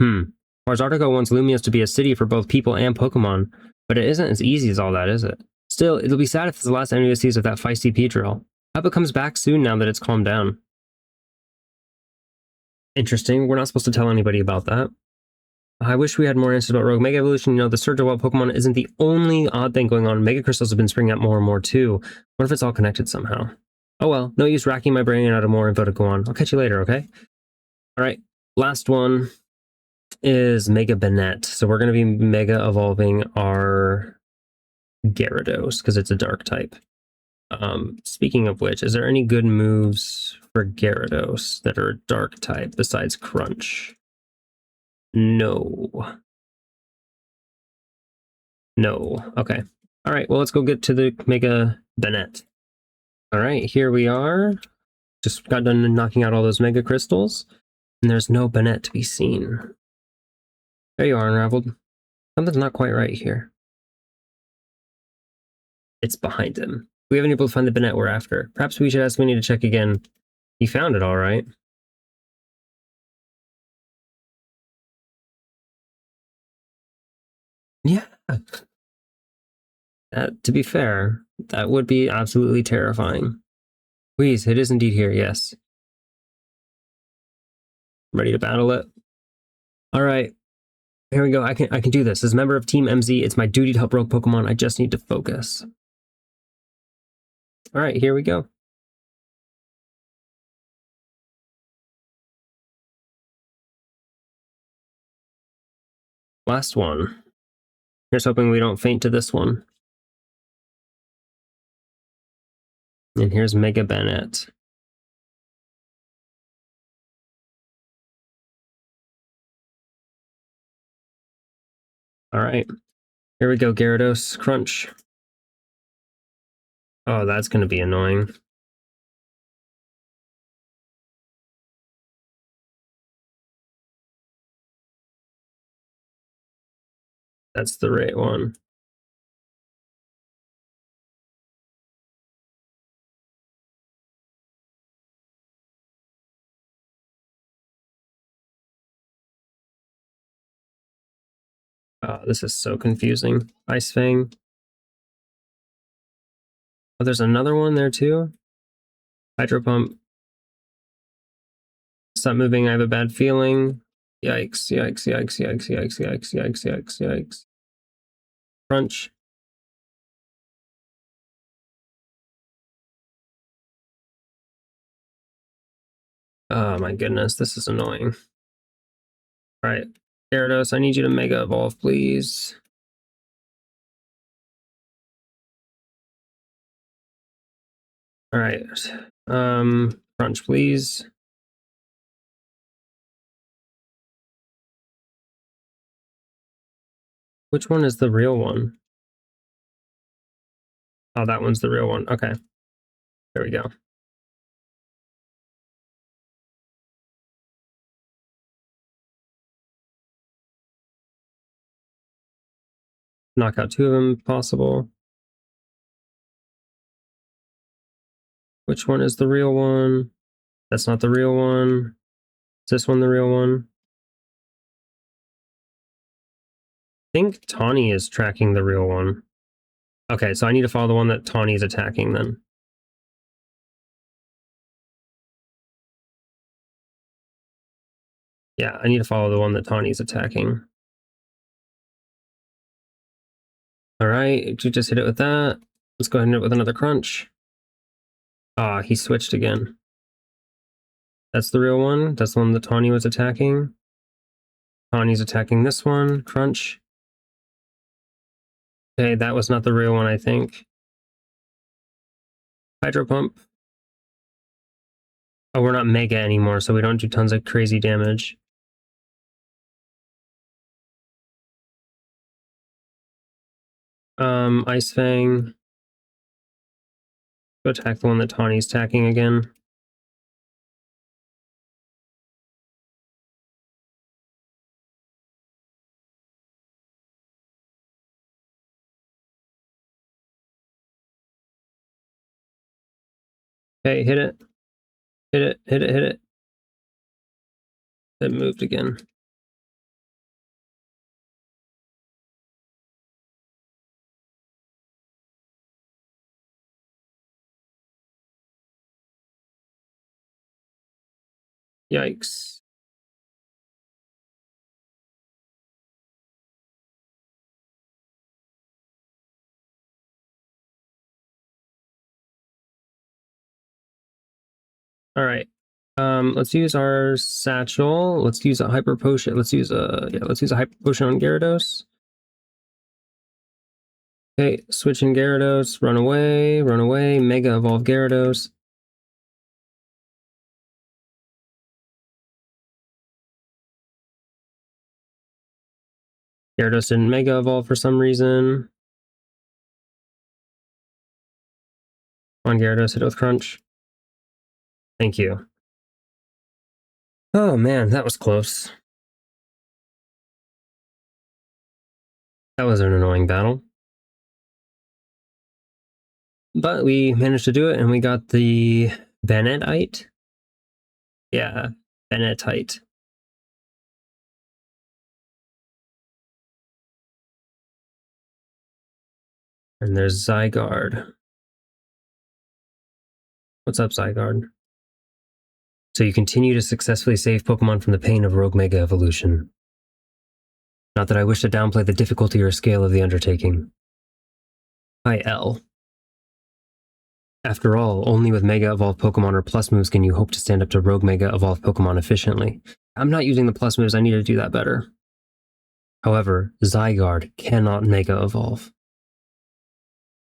Mars Artico wants Lumios to be a city for both people and Pokemon, but it isn't as easy as all that, is it? Still, it'll be sad if it's the last enemy sees of that feisty Petrel. I hope it comes back soon now that it's calmed down. Interesting, we're not supposed to tell anybody about that. I wish we had more answers about Rogue Mega Evolution. You know, the surge of wild Pokemon isn't the only odd thing going on. Mega Crystals have been springing up more and more too. What if it's all connected somehow? Oh well, no use racking my brain out of more info to go on. I'll catch you later, okay? Alright, last one is Mega Banette. So we're going to be Mega Evolving our Gyarados, because it's a Dark type. Speaking of which, is there any good moves for Gyarados that are Dark type besides Crunch? No. No. Okay. All right, well, let's go get to the Mega Banette. All right, here we are. Just got done knocking out all those Mega Crystals, and there's no Banette to be seen. There you are, Unravled. Something's not quite right here. It's behind him. We haven't been able to find the Banette we're after. Perhaps we should ask Winnie to check again. He found it, all right. Yeah. To be fair, that would be absolutely terrifying. Please, it is indeed here, yes. Ready to battle it? All right. Here we go. I can do this. As a member of Team MZ, it's my duty to help rogue Pokemon. I just need to focus. All right, here we go. Last one. Here's hoping we don't faint to this one. And here's Mega Banette. Alright. Here we go, Gyarados. Crunch. Oh, that's going to be annoying. That's the right one. Oh, this is so confusing. Ice Fang. Oh, there's another one there too. Hydro Pump. Stop moving, I have a bad feeling. Yikes, yikes, yikes, yikes, yikes, yikes, yikes, yikes, yikes. Crunch. Oh my goodness, this is annoying. Alright, Gyarados, I need you to Mega Evolve, please. Alright. Crunch, please. Which one is the real one? Oh, that one's the real one. Okay. There we go. Knock out 2 of them, possible. Which one is the real one? That's not the real one. Is this one the real one? I think Tawny is tracking the real one. Okay, so I need to follow the one that Tawny is attacking then. Yeah, I need to follow the one that Tawny is attacking. Alright, you just hit it with that. Let's go ahead and hit it with another crunch. Ah, he switched again. That's the real one. That's the one that Tawny was attacking. Tawny's attacking this one. Crunch. Okay, that was not the real one, I think. Hydro Pump. Oh, we're not Mega anymore, so we don't do tons of crazy damage. Ice Fang. Go attack the one that Tawny's attacking again. Okay, hit it. Hit it, hit it, hit it. It moved again. Yikes. All right. Let's use our satchel. Let's use a hyper potion. Let's use a hyper potion on Gyarados. Okay, switching Gyarados. Run away. Mega Evolve Gyarados. Gyarados didn't Mega Evolve for some reason. On Gyarados, hit it with Crunch. Thank you. Oh man, that was close. That was an annoying battle. But we managed to do it, and we got the Bennettite. Yeah, Bennettite. And there's Zygarde. What's up, Zygarde? So you continue to successfully save Pokemon from the pain of Rogue Mega Evolution. Not that I wish to downplay the difficulty or scale of the undertaking. Hi, L. After all, only with Mega Evolved Pokemon or Plus moves can you hope to stand up to Rogue Mega Evolved Pokemon efficiently. I'm not using the Plus moves, I need to do that better. However, Zygarde cannot Mega Evolve.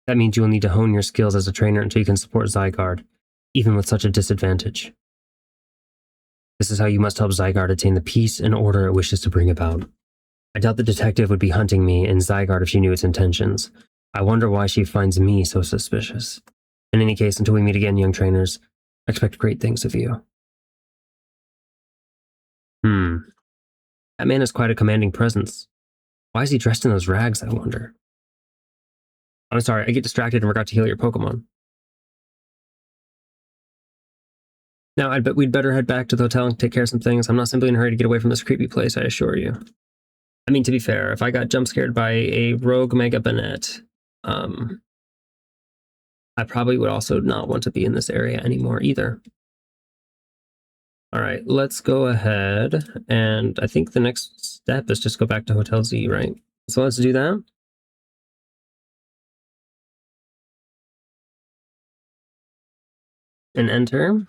That means you will need to hone your skills as a trainer until you can support Zygarde, even with such a disadvantage. This is how you must help Zygarde attain the peace and order it wishes to bring about. I doubt the detective would be hunting me in Zygarde if she knew its intentions. I wonder why she finds me so suspicious. In any case, until we meet again, young trainers, I expect great things of you. That man has quite a commanding presence. Why is he dressed in those rags, I wonder? I'm sorry, I get distracted and forgot to heal your Pokemon. Now, I bet we'd better head back to the hotel and take care of some things. I'm not simply in a hurry to get away from this creepy place, I assure you. I mean, to be fair, if I got jump scared by a rogue Mega Banette, I probably would also not want to be in this area anymore either. All right, let's go ahead, and I think the next step is just go back to Hotel Z, right? So let's do that. And enter.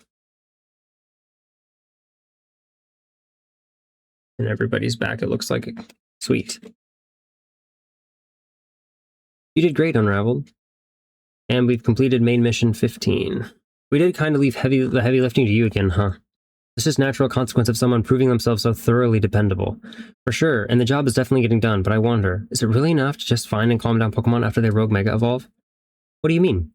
And everybody's back, it looks like. Sweet. You did great, Unraveled. And we've completed main mission 15. We did kind of leave the heavy lifting to you again, huh? It's just natural consequence of someone proving themselves so thoroughly dependable. For sure, and the job is definitely getting done, but I wonder, is it really enough to just find and calm down Pokemon after they rogue Mega Evolve? What do you mean?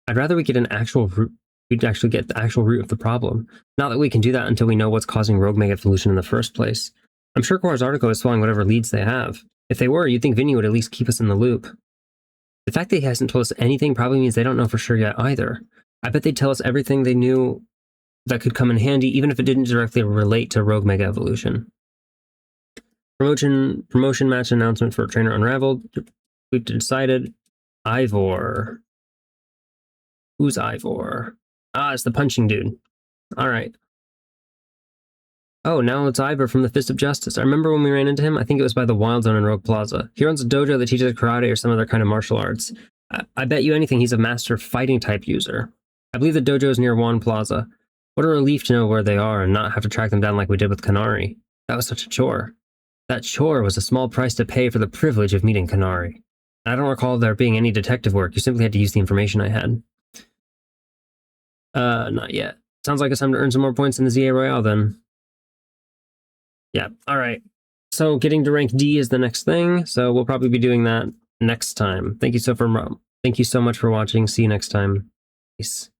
I'd rather we get an actual root. We'd actually get the actual root of the problem. Not that we can do that until we know what's causing rogue Mega evolution in the first place. I'm sure Cora's article is following whatever leads they have. If they were, you'd think Vinny would at least keep us in the loop. The fact that he hasn't told us anything probably means they don't know for sure yet either. I bet they'd tell us everything they knew that could come in handy, even if it didn't directly relate to rogue Mega evolution. Promotion match announcement for Trainer Unraveled. We've decided Ivor. Who's Ivor? Ah, it's the punching dude. All right. Oh, now it's Ivor from the Fist of Justice. I remember when we ran into him, I think it was by the Wild Zone in Rogue Plaza. He runs a dojo that teaches karate or some other kind of martial arts. I bet you anything he's a master fighting type user. I believe the dojo is near Juan Plaza. What a relief to know where they are and not have to track them down like we did with Kanari. That was such a chore. That chore was a small price to pay for the privilege of meeting Kanari. I don't recall there being any detective work. You simply had to use the information I had. Not yet. Sounds like it's time to earn some more points in the ZA Royale then. Yeah, alright. So getting to rank D is the next thing, so we'll probably be doing that next time. Thank you so much for watching. See you next time. Peace.